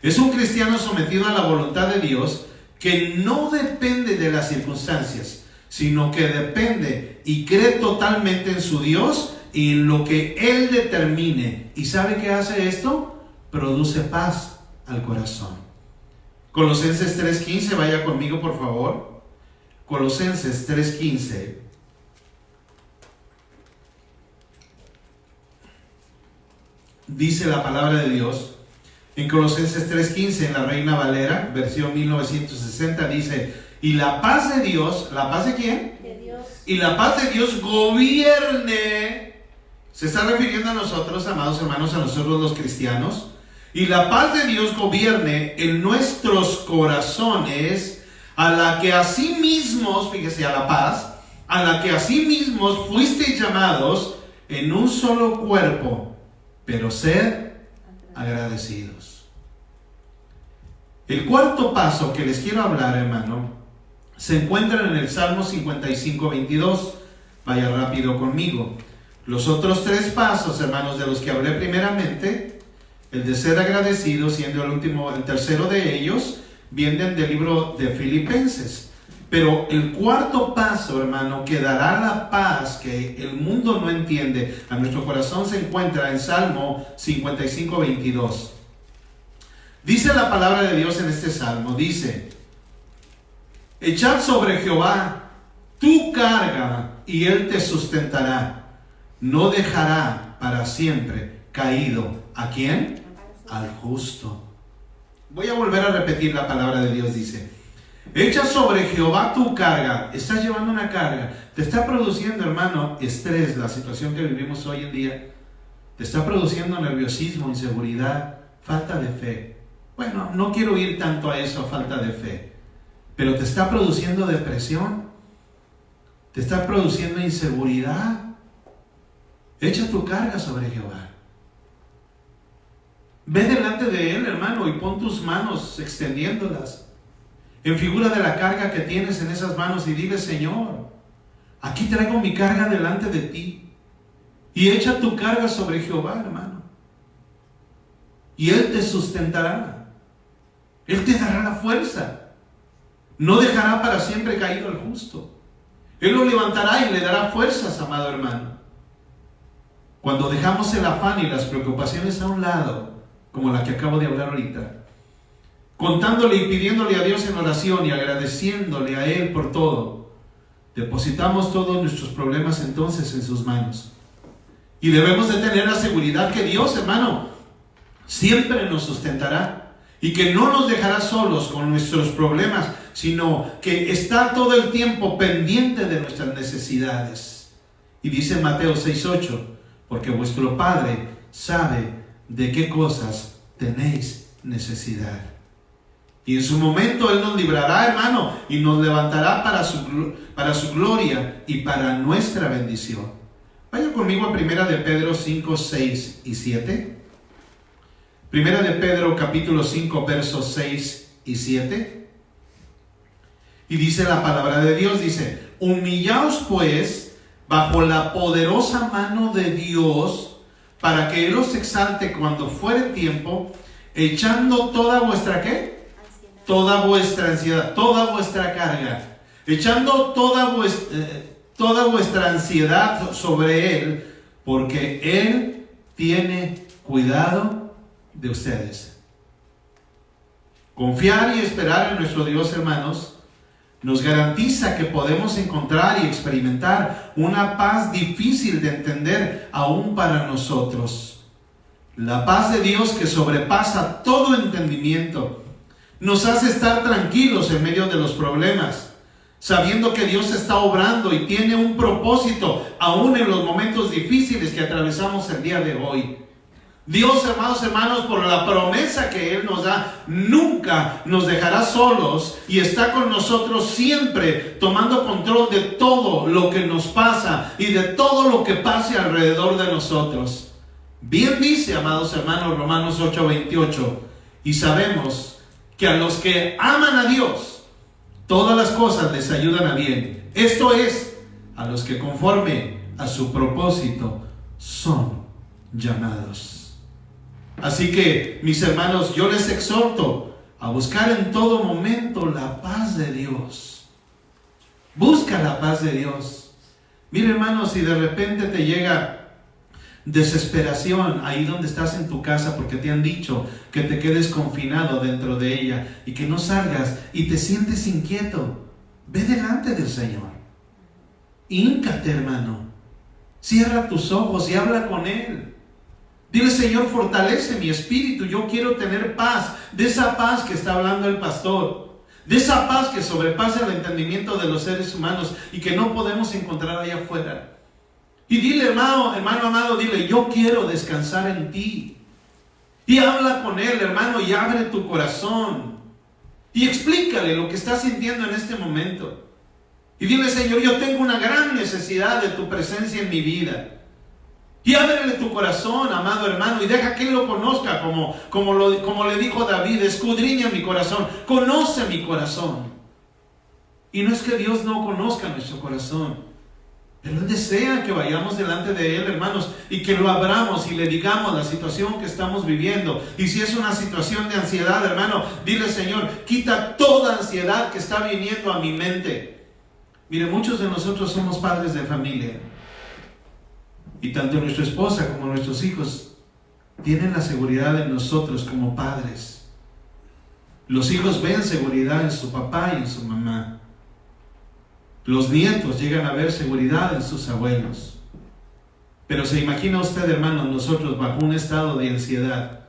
Es un cristiano sometido a la voluntad de Dios que no depende de las circunstancias, sino que depende y cree totalmente en su Dios y en lo que Él determine. ¿Y sabe qué hace esto? Produce paz al corazón. Colosenses 3:15, vaya conmigo por favor. Colosenses 3:15. Dice la palabra de Dios. En Colosenses 3:15, en la Reina Valera, versión 1960, dice: y la paz de Dios, ¿la paz de quién? De Dios. Y la paz de Dios gobierne. Se está refiriendo a nosotros, amados hermanos, a nosotros los cristianos. Y la paz de Dios gobierne en nuestros corazones, a la que asimismos, fíjese, a la paz, a la que asimismos fuisteis llamados en un solo cuerpo, pero sed agradecidos. El cuarto paso que les quiero hablar, hermano, se encuentra en el Salmo 55:22. Vaya rápido conmigo. Los otros tres pasos, hermanos, de los que hablé primeramente, el de ser agradecido, siendo el tercero de ellos, vienen del libro de Filipenses. Pero el cuarto paso, hermano, que dará la paz que el mundo no entiende a nuestro corazón, se encuentra en Salmo 55:22. Dice la palabra de Dios en este salmo, dice: echad sobre Jehová tu carga y Él te sustentará. No dejará para siempre caído. ¿A quién? Al justo. Voy a volver a repetir la palabra de Dios, dice: echa sobre Jehová tu carga. Estás llevando una carga. Te está produciendo, hermano, estrés, la situación que vivimos hoy en día. Te está produciendo nerviosismo, inseguridad, falta de fe. Bueno, no quiero ir tanto a eso, a falta de fe. Pero te está produciendo depresión. Te está produciendo inseguridad. Echa tu carga sobre Jehová. Ve delante de Él, hermano, y pon tus manos extendiéndolas en figura de la carga que tienes en esas manos, y dile: Señor, aquí traigo mi carga delante de ti. Y echa tu carga sobre Jehová, hermano, y Él te sustentará. Él te dará la fuerza. No dejará para siempre caído al justo. Él lo levantará y le dará fuerzas, amado hermano. Cuando dejamos el afán y las preocupaciones a un lado, como la que acabo de hablar ahorita, contándole y pidiéndole a Dios en oración y agradeciéndole a Él por todo, depositamos todos nuestros problemas entonces en sus manos. Y debemos de tener la seguridad que Dios, hermano, siempre nos sustentará y que no nos dejará solos con nuestros problemas, sino que está todo el tiempo pendiente de nuestras necesidades. Y dice Mateo 6:8: porque vuestro Padre sabe de qué cosas tenéis necesidad. Y en su momento Él nos librará, hermano, y nos levantará para su gloria y para nuestra bendición. Vaya conmigo a 1 de Pedro 5, 6 y 7. 1 de Pedro capítulo 5, versos 6 y 7. Y dice la palabra de Dios, dice: humillaos pues bajo la poderosa mano de Dios, para que Él os exalte cuando fuere tiempo, echando toda vuestra ¿qué? Toda vuestra ansiedad, toda vuestra carga, echando toda vuestra ansiedad sobre Él, porque Él tiene cuidado de ustedes. Confiar y esperar en nuestro Dios, hermanos, nos garantiza que podemos encontrar y experimentar una paz difícil de entender aún para nosotros. La paz de Dios que sobrepasa todo entendimiento nos hace estar tranquilos en medio de los problemas, sabiendo que Dios está obrando y tiene un propósito aún en los momentos difíciles que atravesamos el día de hoy. Dios, amados hermanos, por la promesa que Él nos da, nunca nos dejará solos y está con nosotros siempre, tomando control de todo lo que nos pasa y de todo lo que pase alrededor de nosotros. Bien dice, amados hermanos, Romanos 8:28, y sabemos que a los que aman a Dios, todas las cosas les ayudan a bien. Esto es, a los que conforme a su propósito son llamados. Así que, mis hermanos, yo les exhorto a buscar en todo momento la paz de Dios. Busca la paz de Dios. Mira, hermanos, si de repente te llega desesperación ahí donde estás en tu casa porque te han dicho que te quedes confinado dentro de ella y que no salgas y te sientes inquieto, ve delante del Señor. Híncate, hermano. Cierra tus ojos y habla con Él. Dile: Señor, fortalece mi espíritu. Yo quiero tener paz, de esa paz que está hablando el pastor, de esa paz que sobrepasa el entendimiento de los seres humanos y que no podemos encontrar allá afuera. Y dile, hermano amado, dile: yo quiero descansar en ti. Y habla con Él, hermano, y abre tu corazón. Y explícale lo que estás sintiendo en este momento. Y dile: Señor, yo tengo una gran necesidad de tu presencia en mi vida. Y ábrele tu corazón, amado hermano, y deja que Él lo conozca, como le dijo David: escudriña mi corazón, conoce mi corazón. Y no es que Dios no conozca nuestro corazón, pero Él desea que vayamos delante de Él, hermanos, y que lo abramos y le digamos la situación que estamos viviendo. Y si es una situación de ansiedad, hermano, dile: Señor, quita toda ansiedad que está viniendo a mi mente. Mire, muchos de nosotros somos padres de familia. Y tanto nuestra esposa como nuestros hijos tienen la seguridad en nosotros como padres. Los hijos ven seguridad en su papá y en su mamá. Los nietos llegan a ver seguridad en sus abuelos. Pero se imagina usted, hermano, nosotros bajo un estado de ansiedad,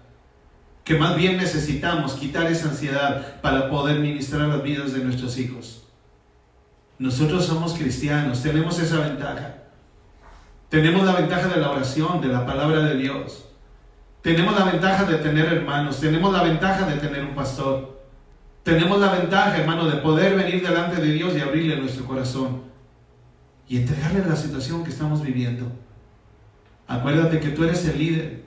que más bien necesitamos quitar esa ansiedad para poder ministrar las vidas de nuestros hijos. Nosotros somos cristianos, tenemos esa ventaja. Tenemos la ventaja de la oración, de la palabra de Dios. Tenemos la ventaja de tener hermanos, tenemos la ventaja de tener un pastor. Tenemos la ventaja, hermano, de poder venir delante de Dios y abrirle nuestro corazón y entregarle la situación que estamos viviendo. Acuérdate que tú eres el líder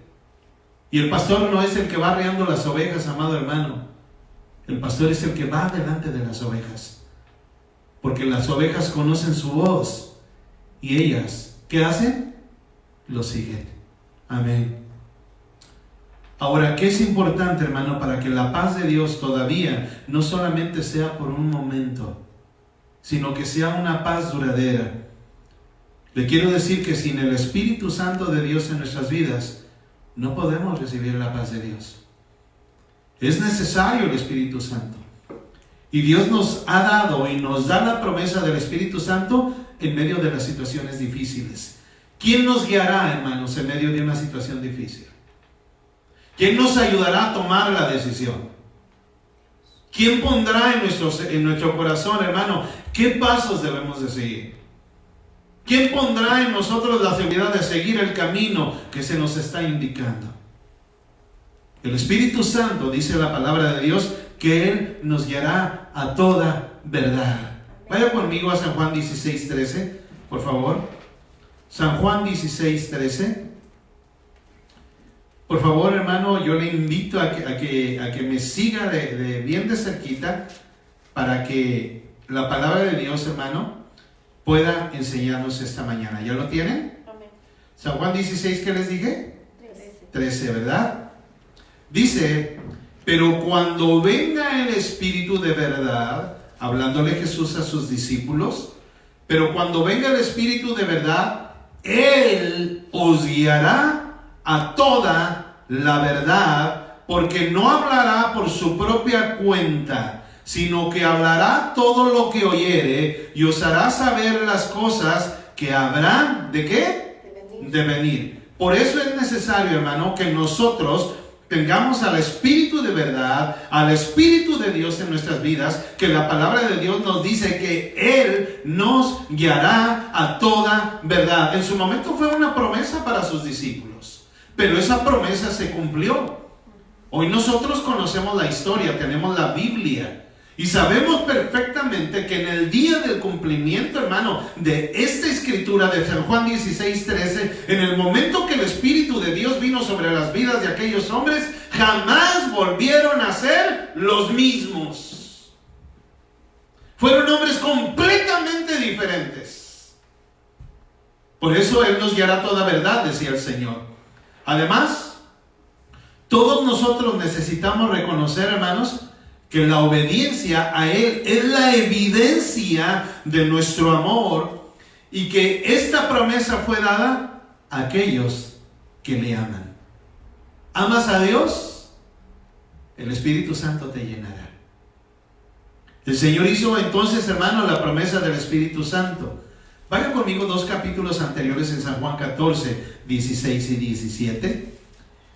y el pastor no es el que va arreando las ovejas, amado hermano. El pastor es el que va delante de las ovejas, porque las ovejas conocen su voz y ellas, ¿qué hacen? Lo siguen. Amén. Ahora, ¿qué es importante, hermano, para que la paz de Dios todavía no solamente sea por un momento, sino que sea una paz duradera? Le quiero decir que sin el Espíritu Santo de Dios en nuestras vidas, no podemos recibir la paz de Dios. Es necesario el Espíritu Santo. Y Dios nos ha dado y nos da la promesa del Espíritu Santo en medio de las situaciones difíciles. ¿Quién nos guiará, hermanos, en medio de una situación difícil? ¿Quién nos ayudará a tomar la decisión? ¿Quién pondrá en nuestro corazón, hermano, qué pasos debemos de seguir? ¿Quién pondrá en nosotros la seguridad de seguir el camino que se nos está indicando? El Espíritu Santo, dice la palabra de Dios, que Él nos guiará a toda verdad. Vaya conmigo a San Juan 16:13, por favor. San Juan 16:13. Por favor, hermano, yo le invito a que me siga bien de cerquita para que la palabra de Dios, hermano, pueda enseñarnos esta mañana. ¿Ya lo tienen? Amén. San Juan 16, ¿qué les dije? 13. 13, ¿verdad? Dice, pero cuando venga el Espíritu de verdad, hablándole Jesús a sus discípulos, pero cuando venga el Espíritu de verdad, Él os guiará a toda la verdad, porque no hablará por su propia cuenta, sino que hablará todo lo que oyere y os hará saber las cosas que habrán, ¿de qué? De venir. Por eso es necesario, hermano, que nosotros tengamos al Espíritu de verdad, al Espíritu de Dios en nuestras vidas, que la palabra de Dios nos dice que Él nos guiará a toda verdad. En su momento fue una promesa para sus discípulos, pero esa promesa se cumplió. Hoy nosotros conocemos la historia, tenemos la Biblia, y sabemos perfectamente que en el día del cumplimiento, hermano, de esta escritura de San Juan 16:13, en el momento que el Espíritu de Dios vino sobre las vidas de aquellos hombres, jamás volvieron a ser los mismos. Fueron hombres completamente diferentes. Por eso Él nos guiará toda verdad, decía el Señor. Además, todos nosotros necesitamos reconocer, hermanos, que la obediencia a Él es la evidencia de nuestro amor y que esta promesa fue dada a aquellos que le aman. ¿Amas a Dios? El Espíritu Santo te llenará. El Señor hizo entonces, hermano, la promesa del Espíritu Santo. Vayan conmigo 2 capítulos anteriores en San Juan 14, 16 y 17.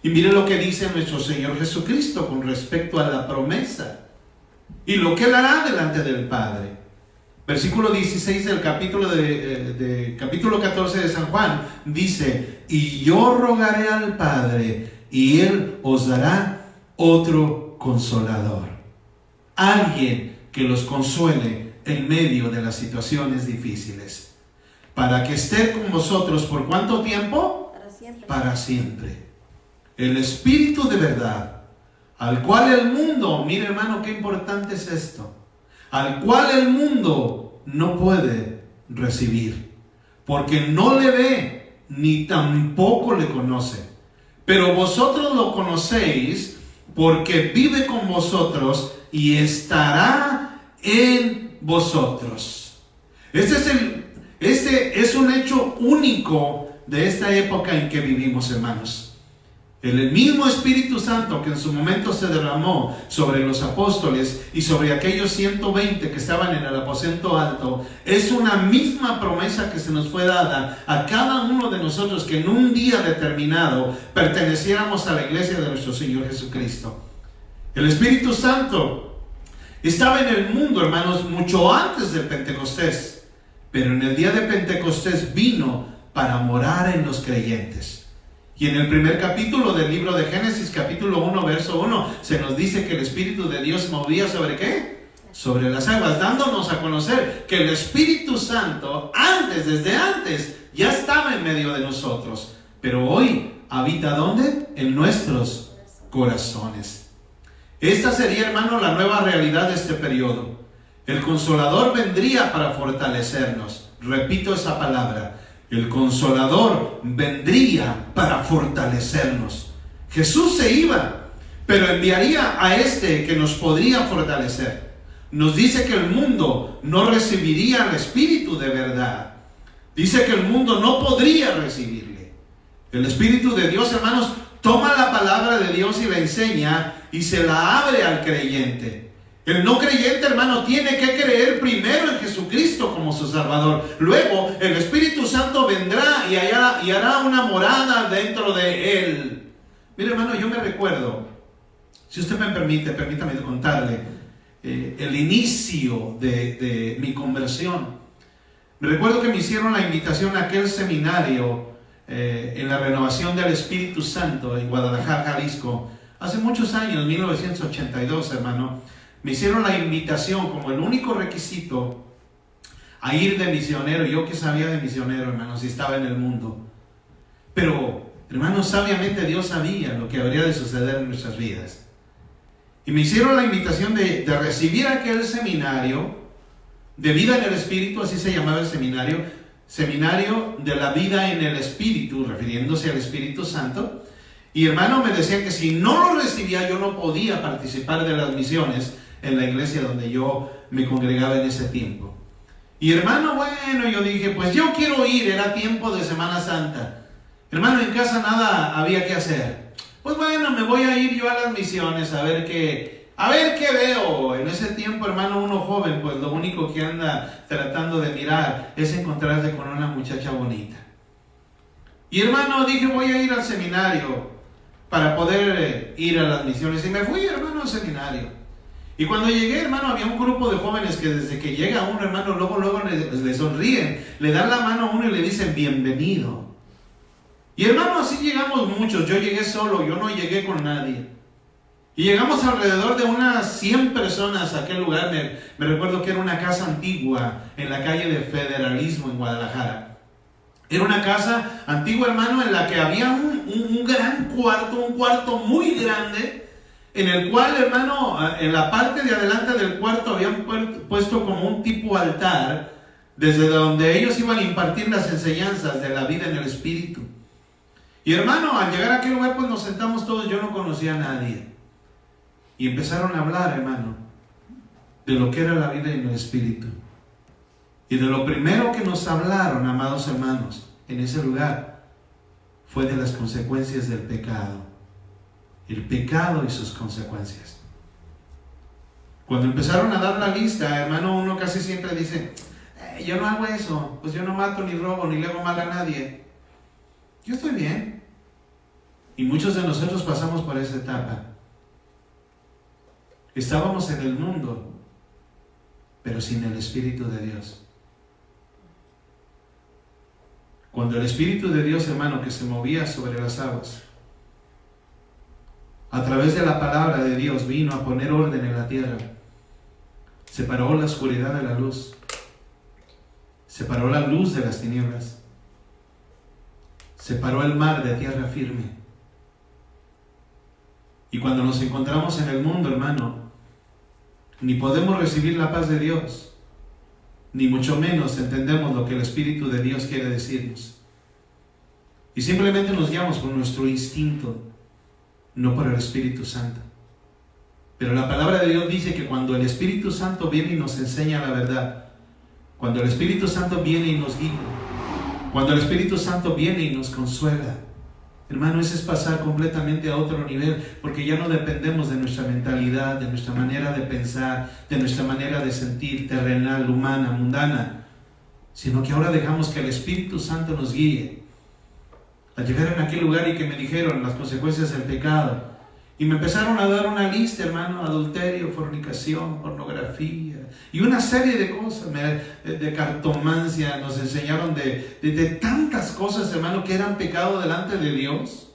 Y miren lo que dice nuestro Señor Jesucristo con respecto a la promesa y lo que Él hará delante del Padre. Versículo 16 del capítulo 14 de San Juan dice: y yo rogaré al Padre y Él os dará otro consolador, alguien que los consuele en medio de las situaciones difíciles, para que esté con vosotros ¿por cuánto tiempo? Para siempre. Para siempre. El Espíritu de verdad, al cual el mundo, mire hermano, qué importante es esto, al cual el mundo no puede recibir, porque no le ve ni tampoco le conoce. Pero vosotros lo conocéis, porque vive con vosotros y estará en vosotros. Este es un hecho único de esta época en que vivimos, hermanos. El mismo Espíritu Santo que en su momento se derramó sobre los apóstoles y sobre aquellos 120 que estaban en el aposento alto, es una misma promesa que se nos fue dada a cada uno de nosotros, que en un día determinado perteneciéramos a la iglesia de nuestro Señor Jesucristo. El Espíritu Santo estaba en el mundo, hermanos, mucho antes del Pentecostés, pero en el día de Pentecostés vino para morar en los creyentes. Y en el primer capítulo del libro de Génesis, capítulo 1, verso 1, se nos dice que el Espíritu de Dios movía ¿sobre qué? Sobre las aguas, dándonos a conocer que el Espíritu Santo desde antes, ya estaba en medio de nosotros. Pero hoy habita ¿dónde? En nuestros corazones. Esta sería, hermano, la nueva realidad de este periodo. El Consolador vendría para fortalecernos. Repito esa palabra. El Consolador vendría para fortalecernos. Jesús se iba, pero enviaría a este que nos podría fortalecer. Nos dice que el mundo no recibiría al Espíritu de verdad. Dice que el mundo no podría recibirle. El Espíritu de Dios, hermanos, toma la palabra de Dios y la enseña y se la abre al creyente. El no creyente, hermano, tiene que creer primero en Jesucristo como su Salvador. Luego el Espíritu Santo vendrá y hará una morada dentro de él. Mire, hermano, yo me recuerdo, si usted me permite, permítame contarle el inicio de mi conversión. Me recuerdo que me hicieron la invitación a aquel seminario en la renovación del Espíritu Santo en Guadalajara, Jalisco, hace muchos años, 1982, hermano, me hicieron la invitación como el único requisito a ir de misionero. Yo que sabía de misionero, hermano, si estaba en el mundo. Pero, hermano, sabiamente Dios sabía lo que habría de suceder en nuestras vidas. Y me hicieron la invitación de recibir aquel seminario de vida en el Espíritu, así se llamaba el seminario, seminario de la vida en el Espíritu, refiriéndose al Espíritu Santo. Y hermano, me decían que si no lo recibía, yo no podía participar de las misiones en la iglesia donde yo me congregaba en ese tiempo. Y hermano, bueno, yo dije, pues yo quiero ir, era tiempo de Semana Santa. Hermano, en casa nada había que hacer. Pues bueno, me voy a ir yo a las misiones a ver qué veo. En ese tiempo, hermano, uno joven, pues lo único que anda tratando de mirar es encontrarse con una muchacha bonita. Y hermano, dije, voy a ir al seminario para poder ir a las misiones. Y me fui, hermano, al seminario. Y cuando llegué, hermano, había un grupo de jóvenes que desde que llega uno, hermano, luego le sonríen, le dan la mano a uno y le dicen bienvenido. Y hermano, así llegamos muchos. Yo llegué solo, yo no llegué con nadie. Y llegamos alrededor de unas 100 personas a aquel lugar. Me recuerdo que era una casa antigua en la calle de Federalismo en Guadalajara. Era una casa antigua, hermano, en la que había un gran cuarto, un cuarto muy grande, en el cual, hermano, en la parte de adelante del cuarto habían puesto como un tipo altar, desde donde ellos iban a impartir las enseñanzas de la vida en el Espíritu. Y hermano, al llegar a aquel lugar, pues nos sentamos todos, yo no conocía a nadie. Y empezaron a hablar, hermano, de lo que era la vida en el Espíritu. Y de lo primero que nos hablaron, amados hermanos, en ese lugar, fue de las consecuencias del pecado. El pecado y sus consecuencias. Cuando empezaron a dar la lista, hermano, uno casi siempre dice, yo no hago eso, pues yo no mato, ni robo, ni le hago mal a nadie. Yo estoy bien. Y muchos de nosotros pasamos por esa etapa. Estábamos en el mundo, pero sin el Espíritu de Dios. Cuando el Espíritu de Dios, hermano, que se movía sobre las aguas, a través de la palabra de Dios vino a poner orden en la tierra, separó la oscuridad de la luz, separó la luz de las tinieblas, separó el mar de tierra firme. Y cuando nos encontramos en el mundo, hermano, ni podemos recibir la paz de Dios, ni mucho menos entendemos lo que el Espíritu de Dios quiere decirnos. Y simplemente nos guiamos por nuestro instinto, no por el Espíritu Santo. Pero la palabra de Dios dice que cuando el Espíritu Santo viene y nos enseña la verdad, cuando el Espíritu Santo viene y nos guía, cuando el Espíritu Santo viene y nos consuela, hermano, ese es pasar completamente a otro nivel, porque ya no dependemos de nuestra mentalidad, de nuestra manera de pensar, de nuestra manera de sentir, terrenal, humana, mundana, sino que ahora dejamos que el Espíritu Santo nos guíe. Al llegar en aquel lugar y que me dijeron las consecuencias del pecado, y me empezaron a dar una lista, hermano, adulterio, fornicación, pornografía, y una serie de cosas, de cartomancia, nos enseñaron de tantas cosas, hermano, que eran pecado delante de Dios.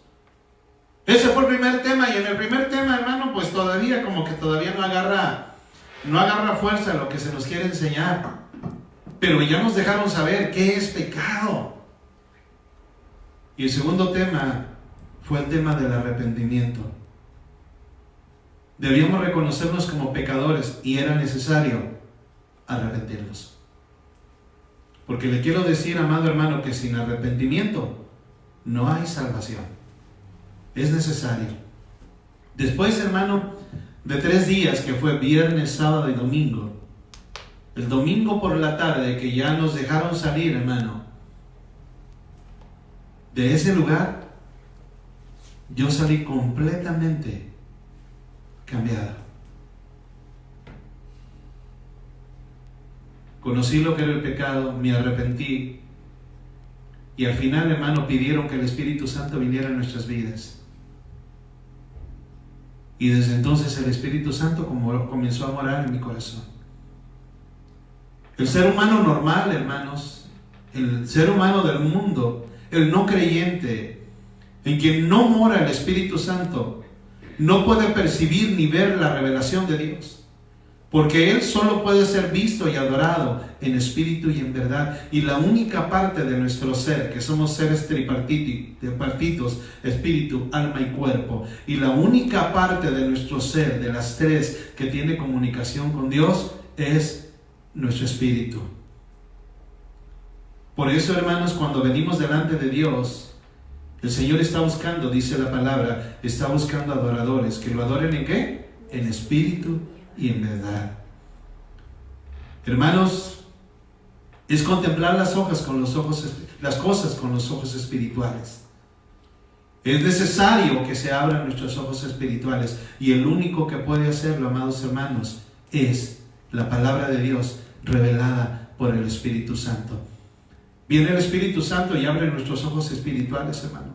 Ese fue el primer tema, y en el primer tema, hermano, pues todavía no agarra fuerza lo que se nos quiere enseñar, pero ya nos dejaron saber qué es pecado. Y el segundo tema fue el tema del arrepentimiento. Debíamos reconocernos como pecadores y era necesario arrepentirnos. Porque le quiero decir, amado hermano, que sin arrepentimiento no hay salvación. Es necesario. Después, hermano, de 3 días, que fue viernes, sábado y domingo, el domingo por la tarde, que ya nos dejaron salir, hermano, de ese lugar, yo salí completamente cambiado. Conocí lo que era el pecado, me arrepentí, y al final, hermano, pidieron que el Espíritu Santo viniera en nuestras vidas. Y desde entonces el Espíritu Santo comenzó a morar en mi corazón. El ser humano normal, hermanos, el ser humano del mundo, el no creyente, en quien no mora el Espíritu Santo, no puede percibir ni ver la revelación de Dios, porque Él solo puede ser visto y adorado en espíritu y en verdad. Y la única parte de nuestro ser, que somos seres tripartitos, espíritu, alma y cuerpo, y la única parte de nuestro ser, de las tres, que tiene comunicación con Dios, es nuestro espíritu. Por eso, hermanos, cuando venimos delante de Dios, el Señor está buscando, dice la palabra, está buscando adoradores, que lo adoren ¿en qué? En espíritu y en verdad. Hermanos, es contemplar las cosas con los ojos espirituales. Es necesario que se abran nuestros ojos espirituales, y el único que puede hacerlo, amados hermanos, es la palabra de Dios revelada por el Espíritu Santo. Viene el Espíritu Santo y abre nuestros ojos espirituales, hermano,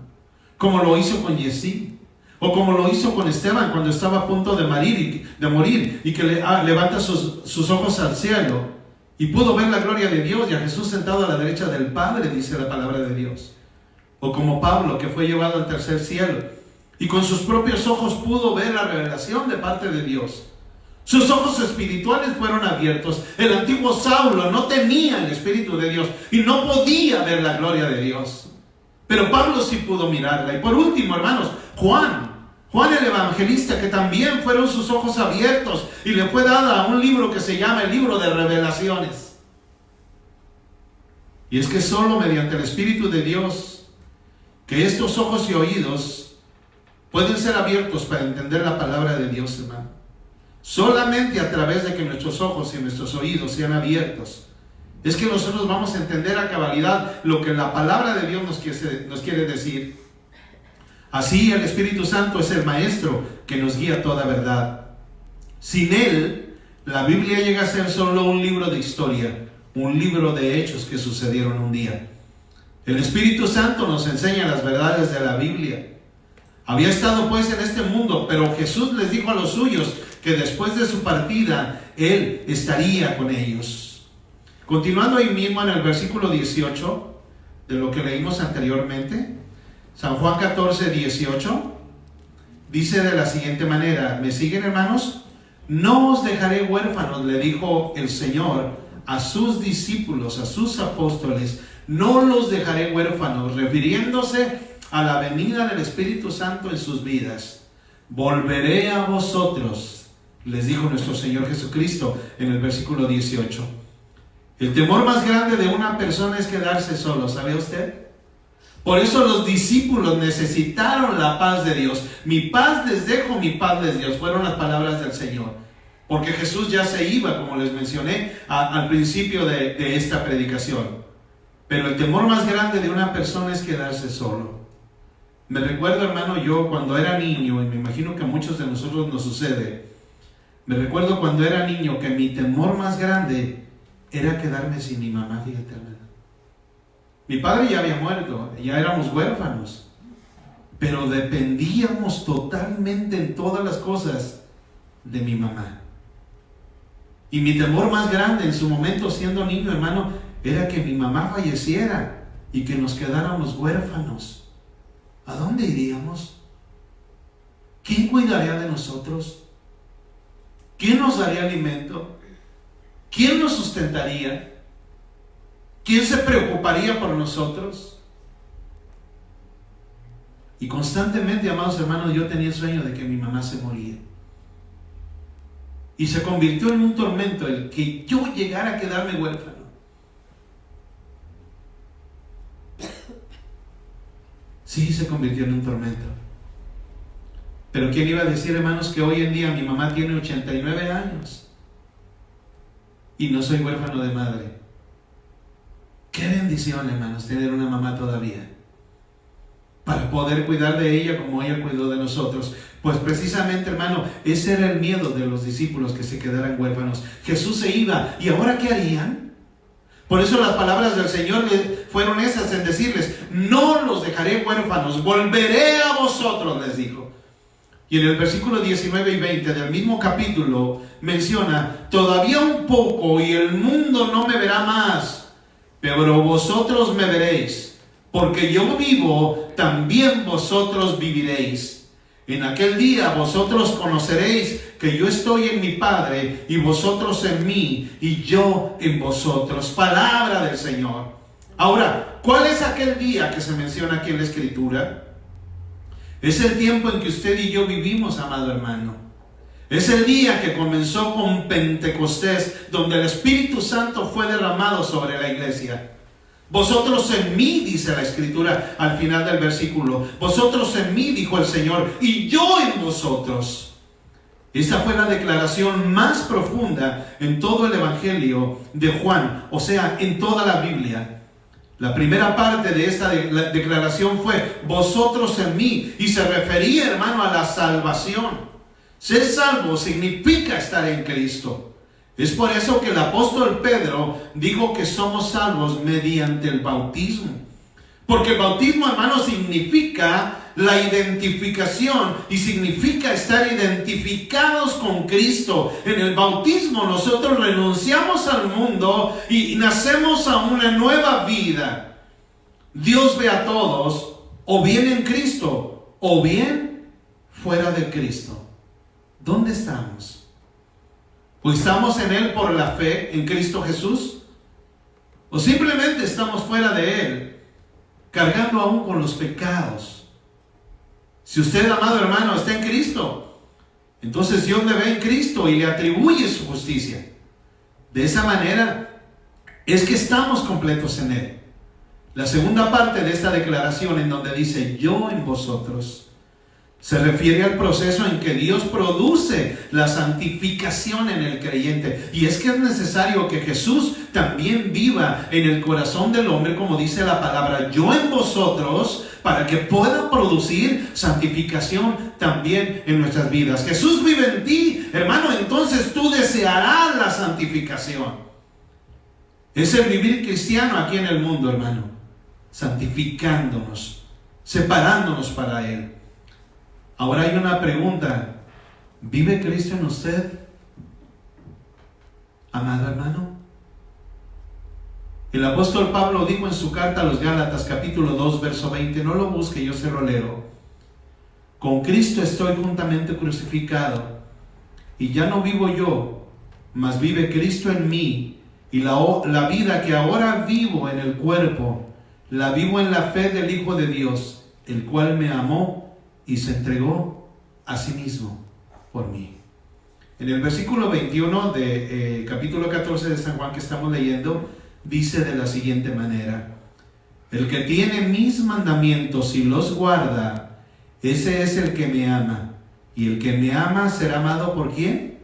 como lo hizo con Yesí, o como lo hizo con Esteban cuando estaba a punto de morir y que levanta sus ojos al cielo y pudo ver la gloria de Dios y a Jesús sentado a la derecha del Padre, dice la palabra de Dios. O como Pablo, que fue llevado al tercer cielo y con sus propios ojos pudo ver la revelación de parte de Dios. Sus ojos espirituales fueron abiertos. El antiguo Saulo no tenía el Espíritu de Dios y no podía ver la gloria de Dios, pero Pablo sí pudo mirarla. Y por último, hermanos, Juan el evangelista, que también fueron sus ojos abiertos y le fue dada un libro que se llama el libro de revelaciones. Y es que solo mediante el Espíritu de Dios, que estos ojos y oídos pueden ser abiertos para entender la palabra de Dios, hermano. Solamente a través de que nuestros ojos y nuestros oídos sean abiertos, es que nosotros vamos a entender a cabalidad lo que la palabra de Dios nos quiere decir. Así el Espíritu Santo es el maestro que nos guía a toda verdad. Sin Él, la Biblia llega a ser solo un libro de historia, un libro de hechos que sucedieron un día. El Espíritu Santo nos enseña las verdades de la Biblia. Había estado pues en este mundo, pero Jesús les dijo a los suyos que después de su partida, Él estaría con ellos. Continuando ahí mismo en el versículo 18, de lo que leímos anteriormente, San Juan 14, 18, dice de la siguiente manera, ¿me siguen, hermanos? No os dejaré huérfanos, le dijo el Señor a sus discípulos, a sus apóstoles, no los dejaré huérfanos, refiriéndose a la venida del Espíritu Santo en sus vidas. Volveré a vosotros, les dijo nuestro Señor Jesucristo en el versículo 18. El temor más grande de una persona es quedarse solo, ¿sabe usted? Por eso los discípulos necesitaron la paz de Dios. Mi paz les dejo, mi paz les doy, fueron las palabras del Señor. Porque Jesús ya se iba, como les mencioné al principio de esta predicación. Pero el temor más grande de una persona es quedarse solo. Me recuerdo, hermano, yo cuando era niño, y me imagino que a muchos de nosotros nos sucede, me recuerdo cuando era niño que mi temor más grande era quedarme sin mi mamá, fíjate, hermano. Mi padre ya había muerto, ya éramos huérfanos, pero dependíamos totalmente en todas las cosas de mi mamá. Y mi temor más grande en su momento siendo niño, hermano, era que mi mamá falleciera y que nos quedáramos huérfanos. ¿A dónde iríamos? ¿Quién cuidaría de nosotros? ¿Quién nos daría alimento? ¿Quién nos sustentaría? ¿Quién se preocuparía por nosotros? Y constantemente, amados hermanos, yo tenía el sueño de que mi mamá se moría. Y se convirtió en un tormento el que yo llegara a quedarme huérfano. Sí, se convirtió en un tormento. Pero ¿quién iba a decir, hermanos, que hoy en día mi mamá tiene 89 años y no soy huérfano de madre? Qué bendición, hermanos, tener una mamá todavía, para poder cuidar de ella como ella cuidó de nosotros. Pues precisamente, hermano, ese era el miedo de los discípulos, que se quedaran huérfanos. Jesús se iba, ¿y ahora qué harían? Por eso las palabras del Señor fueron esas, en decirles, no los dejaré huérfanos, volveré a vosotros, les dijo. Y en el versículo 19 y 20 del mismo capítulo menciona, todavía un poco y el mundo no me verá más, pero vosotros me veréis, porque yo vivo, también vosotros viviréis. En aquel día vosotros conoceréis que yo estoy en mi Padre y vosotros en mí y yo en vosotros. Palabra del Señor. Ahora, ¿cuál es aquel día que se menciona aquí en la Escritura? Es el tiempo en que usted y yo vivimos, amado hermano. Es el día que comenzó con Pentecostés, donde el Espíritu Santo fue derramado sobre la iglesia. Vosotros en mí, dice la Escritura al final del versículo. Vosotros en mí, dijo el Señor, y yo en vosotros. Esa fue la declaración más profunda en todo el Evangelio de Juan, o sea, en toda la Biblia. La primera parte de esta declaración fue, vosotros en mí, y se refería, hermano, a la salvación. Ser salvo significa estar en Cristo. Es por eso que el apóstol Pedro dijo que somos salvos mediante el bautismo. Porque el bautismo, hermano, significa la identificación y significa estar identificados con Cristo. En el bautismo nosotros renunciamos al mundo y nacemos a una nueva vida. Dios ve a todos o bien en Cristo o bien fuera de Cristo. ¿Dónde estamos? ¿O estamos en Él por la fe en Cristo Jesús? ¿O simplemente estamos fuera de Él, cargando aún con los pecados? Si usted, amado hermano, está en Cristo, entonces Dios le ve en Cristo y le atribuye su justicia. De esa manera es que estamos completos en Él. La segunda parte de esta declaración, en donde dice yo en vosotros, se refiere al proceso en que Dios produce la santificación en el creyente. Y es que es necesario que Jesús también viva en el corazón del hombre, como dice la palabra, yo en vosotros, para que pueda producir santificación también en nuestras vidas. Jesús vive en ti, hermano, entonces tú desearás la santificación. Es el vivir cristiano aquí en el mundo, hermano, santificándonos, separándonos para Él. Ahora hay una pregunta. ¿Vive Cristo en usted, amado hermano? El apóstol Pablo dijo en su carta a los Gálatas, capítulo 2, verso 20, no lo busque, yo se lo leo. Con Cristo estoy juntamente crucificado, y ya no vivo yo, mas vive Cristo en mí, y la vida que ahora vivo en el cuerpo, la vivo en la fe del Hijo de Dios, el cual me amó y se entregó a sí mismo por mí. En el versículo 21 de capítulo 14 de San Juan que estamos leyendo, dice de la siguiente manera: el que tiene mis mandamientos y los guarda, ese es el que me ama. Y el que me ama será amado ¿por quién?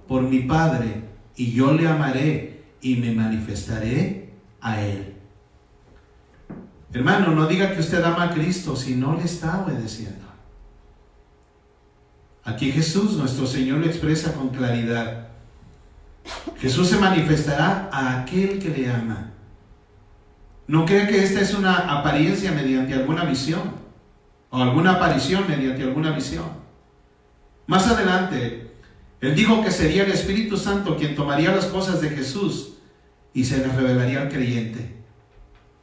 Por mi Padre. Y yo le amaré y me manifestaré a Él. Hermano, no diga que usted ama a Cristo si no le está obedeciendo. Aquí Jesús, nuestro Señor, lo expresa con claridad. Jesús se manifestará a aquel que le ama. No crea que esta es una apariencia mediante alguna visión, o alguna aparición mediante alguna visión. Más adelante, Él dijo que sería el Espíritu Santo quien tomaría las cosas de Jesús y se las revelaría al creyente.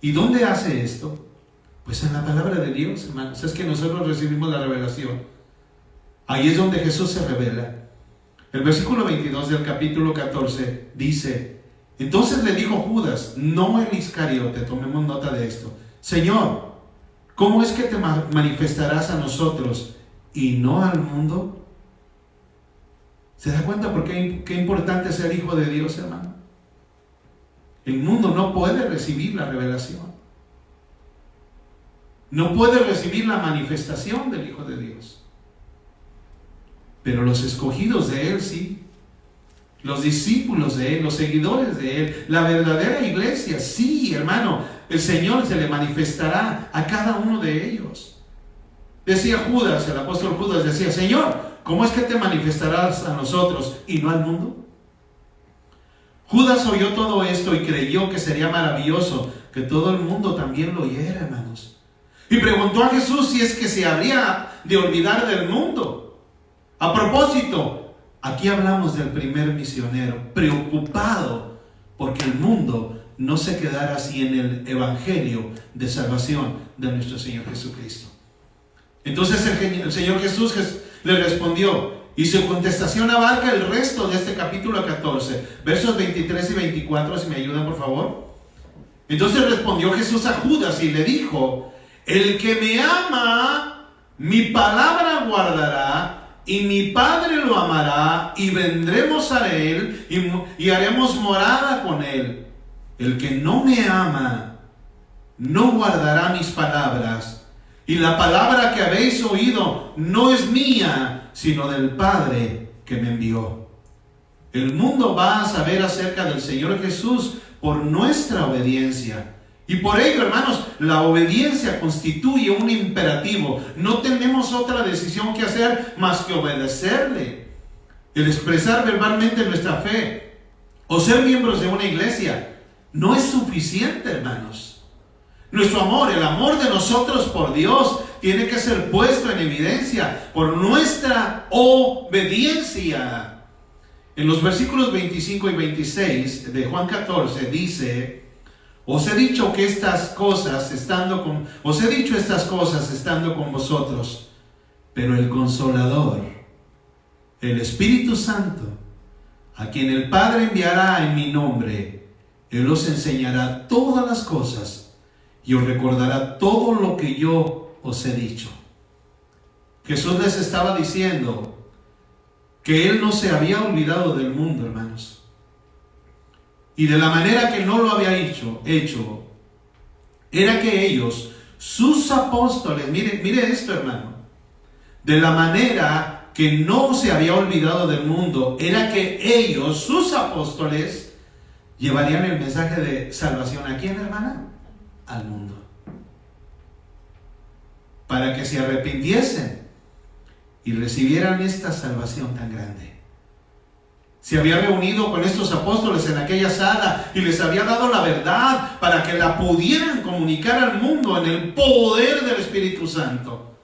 ¿Y dónde hace esto? Pues en la palabra de Dios, hermanos. Es que nosotros recibimos la revelación. Ahí es donde Jesús se revela. El versículo 22 del capítulo 14 dice: entonces le dijo Judas, no el Iscariote, tomemos nota de esto: Señor, ¿cómo es que te manifestarás a nosotros y no al mundo? ¿Se da cuenta por qué importante es ser hijo de Dios, hermano? El mundo no puede recibir la revelación. No puede recibir la manifestación del Hijo de Dios. Pero los escogidos de Él sí. Los discípulos de Él, los seguidores de Él, la verdadera iglesia, sí, hermano. El Señor se le manifestará a cada uno de ellos. Decía Judas, el apóstol Judas decía: Señor, ¿cómo es que te manifestarás a nosotros y no al mundo? Judas oyó todo esto y creyó que sería maravilloso que todo el mundo también lo oyera, hermanos. Y preguntó a Jesús si es que se habría de olvidar del mundo. A propósito, aquí hablamos del primer misionero, preocupado porque el mundo no se quedara así en el evangelio de salvación de nuestro Señor Jesucristo. Entonces el Señor Jesús le respondió, y su contestación abarca el resto de este capítulo 14, versos 23 y 24, si me ayudan por favor. Entonces respondió Jesús a Judas y le dijo, el que me ama, mi palabra guardará, y mi Padre lo amará, y vendremos a él, y haremos morada con él. El que no me ama, no guardará mis palabras, y la palabra que habéis oído no es mía, sino del Padre que me envió. El mundo va a saber acerca del Señor Jesús por nuestra obediencia. Y por ello, hermanos, la obediencia constituye un imperativo. No tenemos otra decisión que hacer más que obedecerle. El expresar verbalmente nuestra fe o ser miembros de una iglesia no es suficiente, hermanos. Nuestro amor, el amor de nosotros por Dios, tiene que ser puesto en evidencia por nuestra obediencia. En los versículos 25 y 26 de Juan 14 dice, os he dicho estas cosas estando con vosotros, pero el Consolador, el Espíritu Santo, a quien el Padre enviará en mi nombre, Él os enseñará todas las cosas y os recordará todo lo que yo os he dicho. Jesús les estaba diciendo que Él no se había olvidado del mundo, hermanos. Y de la manera que no lo había hecho, era que ellos, sus apóstoles, mire esto, hermano, de la manera que no se había olvidado del mundo, era que ellos, sus apóstoles, llevarían el mensaje de salvación. ¿A quién, hermana? Al mundo. Para que se arrepintiesen y recibieran esta salvación tan grande. Se había reunido con estos apóstoles en aquella sala y les había dado la verdad para que la pudieran comunicar al mundo en el poder del Espíritu Santo.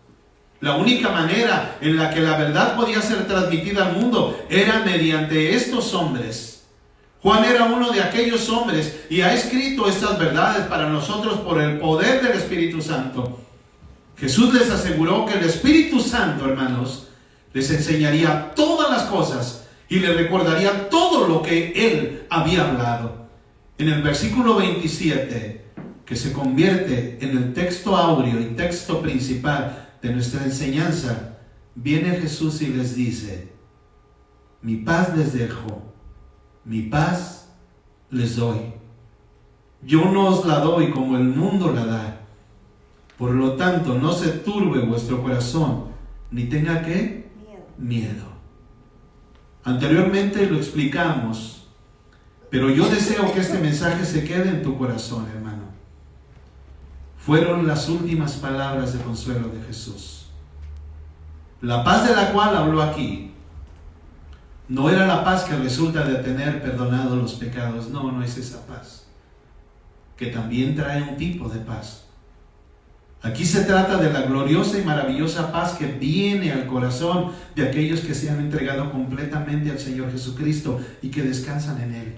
La única manera en la que la verdad podía ser transmitida al mundo era mediante estos hombres. Juan era uno de aquellos hombres y ha escrito estas verdades para nosotros por el poder del Espíritu Santo. Jesús les aseguró que el Espíritu Santo, hermanos, les enseñaría todas las cosas y les recordaría todo lo que Él había hablado. En el versículo 27, que se convierte en el texto áureo y texto principal de nuestra enseñanza, viene Jesús y les dice, mi paz les dejo, mi paz les doy. Yo no os la doy como el mundo la da. Por lo tanto, no se turbe vuestro corazón, ni tenga ¿qué? Miedo. Anteriormente lo explicamos, pero yo deseo que este mensaje se quede en tu corazón, hermano. Fueron las últimas palabras de consuelo de Jesús. La paz de la cual habló aquí no era la paz que resulta de tener perdonados los pecados. No, no es esa paz, que también trae un tipo de paz. Aquí se trata de la gloriosa y maravillosa paz que viene al corazón de aquellos que se han entregado completamente al Señor Jesucristo y que descansan en Él.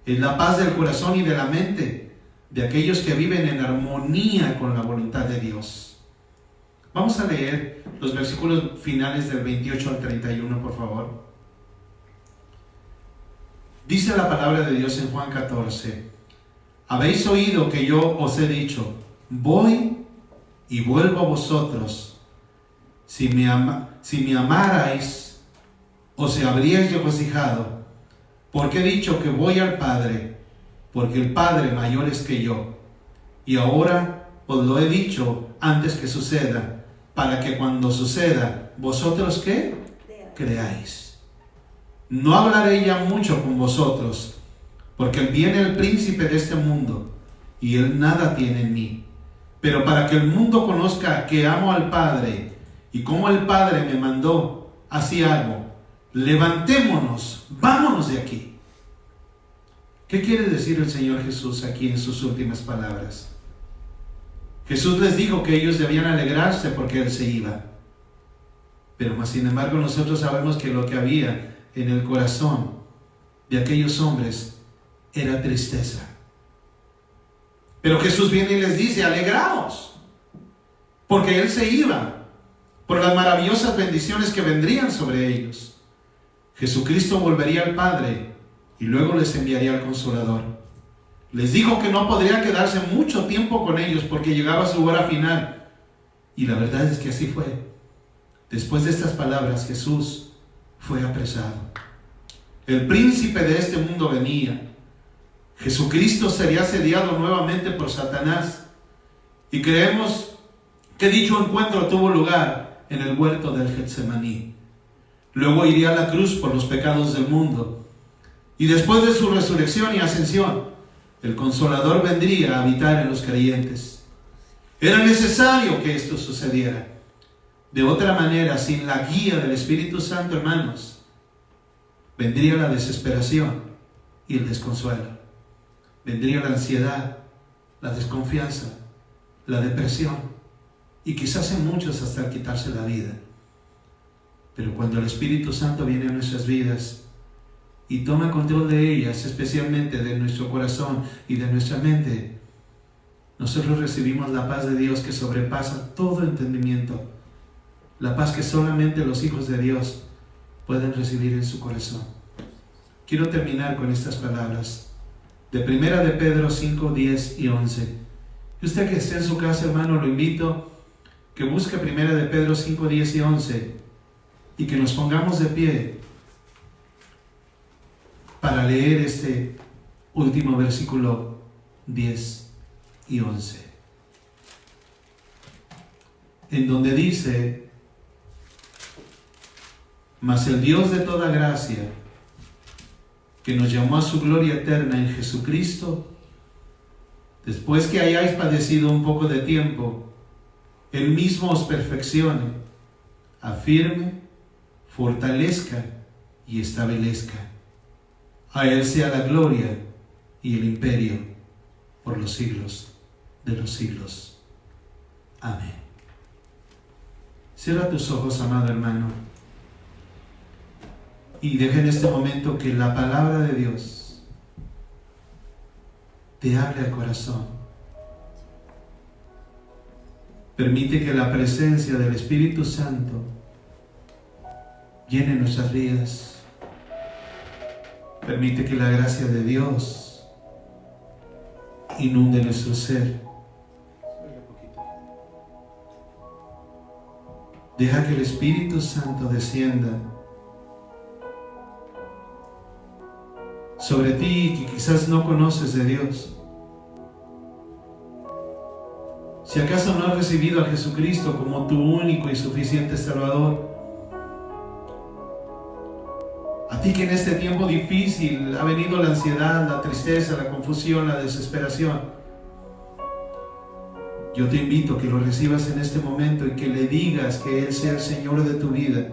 Es la paz del corazón y de la mente de aquellos que viven en armonía con la voluntad de Dios. Vamos a leer los versículos finales del 28 al 31, por favor. Dice la palabra de Dios en Juan 14, habéis oído que yo os he dicho, voy y vuelvo a vosotros. Si me amarais, os habríais regocijado, porque he dicho que voy al Padre, porque el Padre mayor es que yo. Y ahora os lo he dicho antes que suceda, para que cuando suceda, vosotros ¿qué? Creáis. No hablaré ya mucho con vosotros, porque viene el príncipe de este mundo, y él nada tiene en mí. Pero para que el mundo conozca que amo al Padre, y como el Padre me mandó, así hago. Levantémonos, vámonos de aquí. ¿Qué quiere decir el Señor Jesús aquí en sus últimas palabras? Jesús les dijo que ellos debían alegrarse porque Él se iba. Pero más sin embargo nosotros sabemos que lo que había en el corazón de aquellos hombres era tristeza. Pero Jesús viene y les dice, alegraos. porque Él se iba por las maravillosas bendiciones que vendrían sobre ellos. Jesucristo volvería al Padre y luego les enviaría al Consolador. Les dijo que no podría quedarse mucho tiempo con ellos porque llegaba su hora final. Y la verdad es que así fue. Después de estas palabras, Jesús fue apresado. El príncipe de este mundo venía. Jesucristo sería asediado nuevamente por Satanás. Y creemos que dicho encuentro tuvo lugar en el huerto del Getsemaní. Luego iría a la cruz por los pecados del mundo. Y después de su resurrección y ascensión, el Consolador vendría a habitar en los creyentes. Era necesario que esto sucediera. De otra manera, sin la guía del Espíritu Santo, hermanos, vendría la desesperación y el desconsuelo. Vendría la ansiedad, la desconfianza, la depresión y quizás en muchos hasta el quitarse la vida. Pero cuando el Espíritu Santo viene a nuestras vidas y toma control de ellas, especialmente de nuestro corazón y de nuestra mente, nosotros recibimos la paz de Dios que sobrepasa todo entendimiento, la paz que solamente los hijos de Dios pueden recibir en su corazón. Quiero terminar con estas palabras de 1 de Pedro 5, 10 y 11. Y usted que esté en su casa, hermano, lo invito que busque 1 de Pedro 5, 10 y 11 y que nos pongamos de pie para leer este último versículo 10 y 11, en donde dice: mas el Dios de toda gracia, que nos llamó a su gloria eterna en Jesucristo, después que hayáis padecido un poco de tiempo, Él mismo os perfeccione, afirme, fortalezca y establezca. A Él sea la gloria y el imperio por los siglos de los siglos. Amén. Cierra tus ojos, amado hermano, y deja en este momento que la palabra de Dios te hable al corazón. Permite que la presencia del Espíritu Santo llene nuestras vidas. Permite que la gracia de Dios inunde nuestro ser. Deja que el Espíritu Santo descienda sobre ti que quizás no conoces de Dios. Si acaso no has recibido a Jesucristo como tu único y suficiente Salvador, a ti que en este tiempo difícil ha venido la ansiedad, la tristeza, la confusión, la desesperación, yo te invito a que lo recibas en este momento y que le digas que Él sea el Señor de tu vida.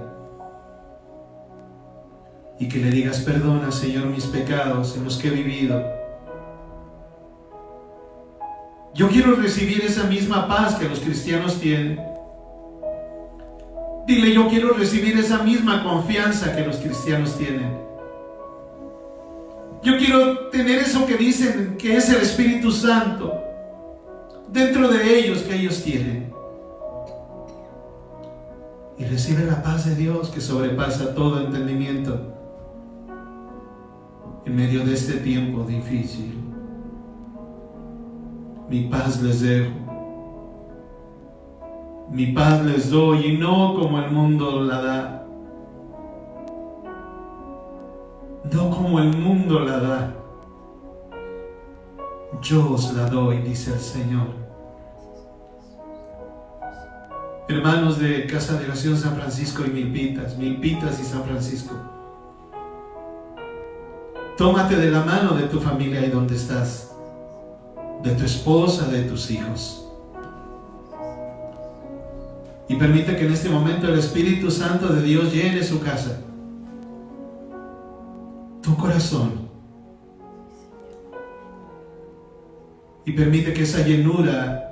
Y que le digas: perdona, Señor, mis pecados en los que he vivido. Yo quiero recibir esa misma paz que los cristianos tienen. Dile: yo quiero recibir esa misma confianza que los cristianos tienen. Yo quiero tener eso que dicen que es el Espíritu Santo dentro de ellos, que ellos tienen. Y recibe la paz de Dios que sobrepasa todo entendimiento en medio de este tiempo difícil. Mi paz les dejo, mi paz les doy, y no como el mundo la da. No como el mundo la da, yo os la doy, dice el Señor. Hermanos de Casa de Oración San Francisco y Milpitas y San Francisco, tómate de la mano de tu familia ahí donde estás, de tu esposa, de tus hijos, y permite que en este momento el Espíritu Santo de Dios llene su casa, tu corazón, y permite que esa llenura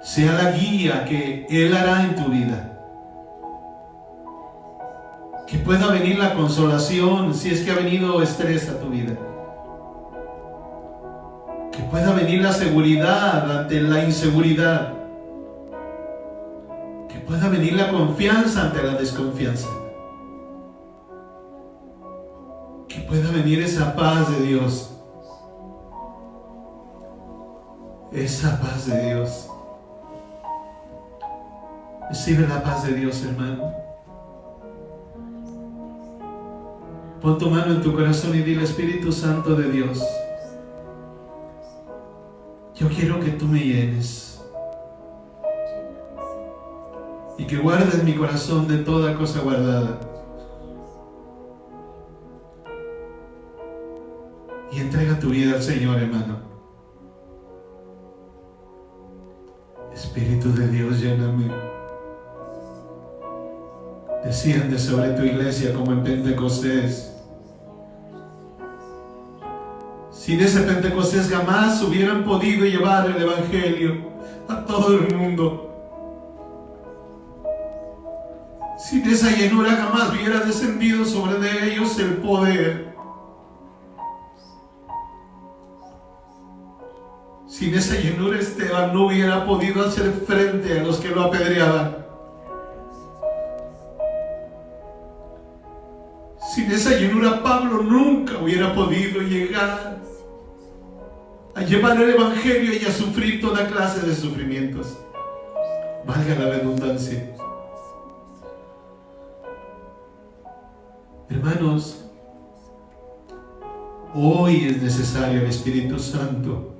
sea la guía que Él hará en tu vida. Que pueda venir la consolación si es que ha venido estrés a tu vida. Que pueda venir la seguridad ante la inseguridad. pueda venir la confianza ante la desconfianza. Que pueda venir esa paz de Dios. Esa paz de Dios. Recibe la paz de Dios, hermano. Pon tu mano en tu corazón y dile: Espíritu Santo de Dios, yo quiero que tú me llenes y que guardes mi corazón de toda cosa guardada. Y entrega tu vida al Señor, hermano. Espíritu de Dios, lléname. Desciende sobre tu iglesia como en Pentecostés. Sin ese Pentecostés jamás hubieran podido llevar el Evangelio a todo el mundo. Sin esa llenura jamás hubiera descendido sobre de ellos el poder. Sin esa llenura Esteban no hubiera podido hacer frente a los que lo apedreaban. Sin esa llenura Pablo nunca hubiera podido llegar a llevar el Evangelio y a sufrir toda clase de sufrimientos. Valga la redundancia. Hermanos, hoy es necesario el Espíritu Santo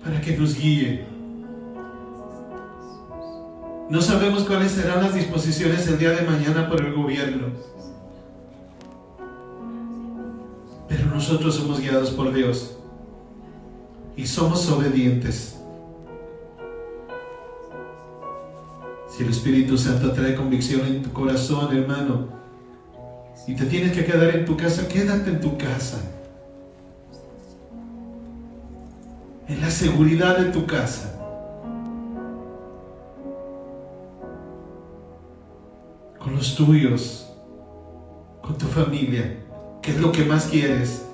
para que nos guíe. No sabemos cuáles serán las disposiciones el día de mañana por el gobierno, pero nosotros somos guiados por Dios y somos obedientes. Si el Espíritu Santo trae convicción en tu corazón, hermano, y te tienes que quedar en tu casa, quédate en tu casa, en la seguridad de tu casa. Con los tuyos, con tu familia, que es lo que más quieres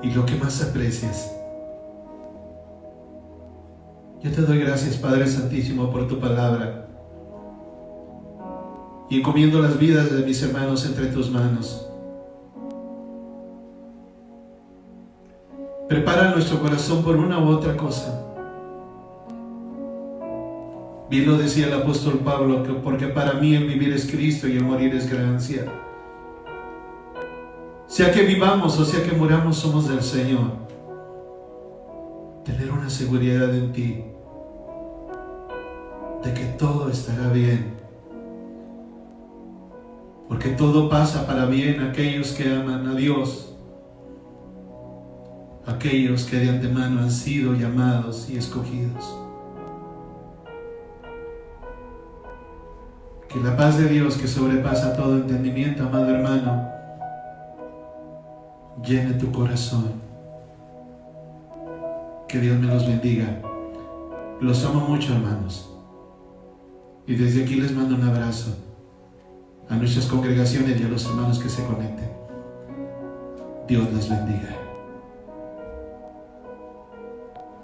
y lo que más aprecias. Yo te doy gracias, Padre Santísimo, por tu palabra, y encomiendo las vidas de mis hermanos entre tus manos. Prepara nuestro corazón por una u otra cosa. Bien lo decía el apóstol Pablo, que porque para mí el vivir es Cristo y el morir es ganancia. Sea que vivamos o sea que muramos, somos del Señor. Tener una seguridad en ti, de que todo estará bien, porque todo pasa para bien aquellos que aman a Dios, aquellos que de antemano han sido llamados y escogidos. Que la paz de Dios, que sobrepasa todo entendimiento, amado hermano, llene tu corazón. Que Dios me los bendiga. Los amo mucho, hermanos. Y desde aquí les mando un abrazo a nuestras congregaciones y a los hermanos que se conecten. Dios les bendiga.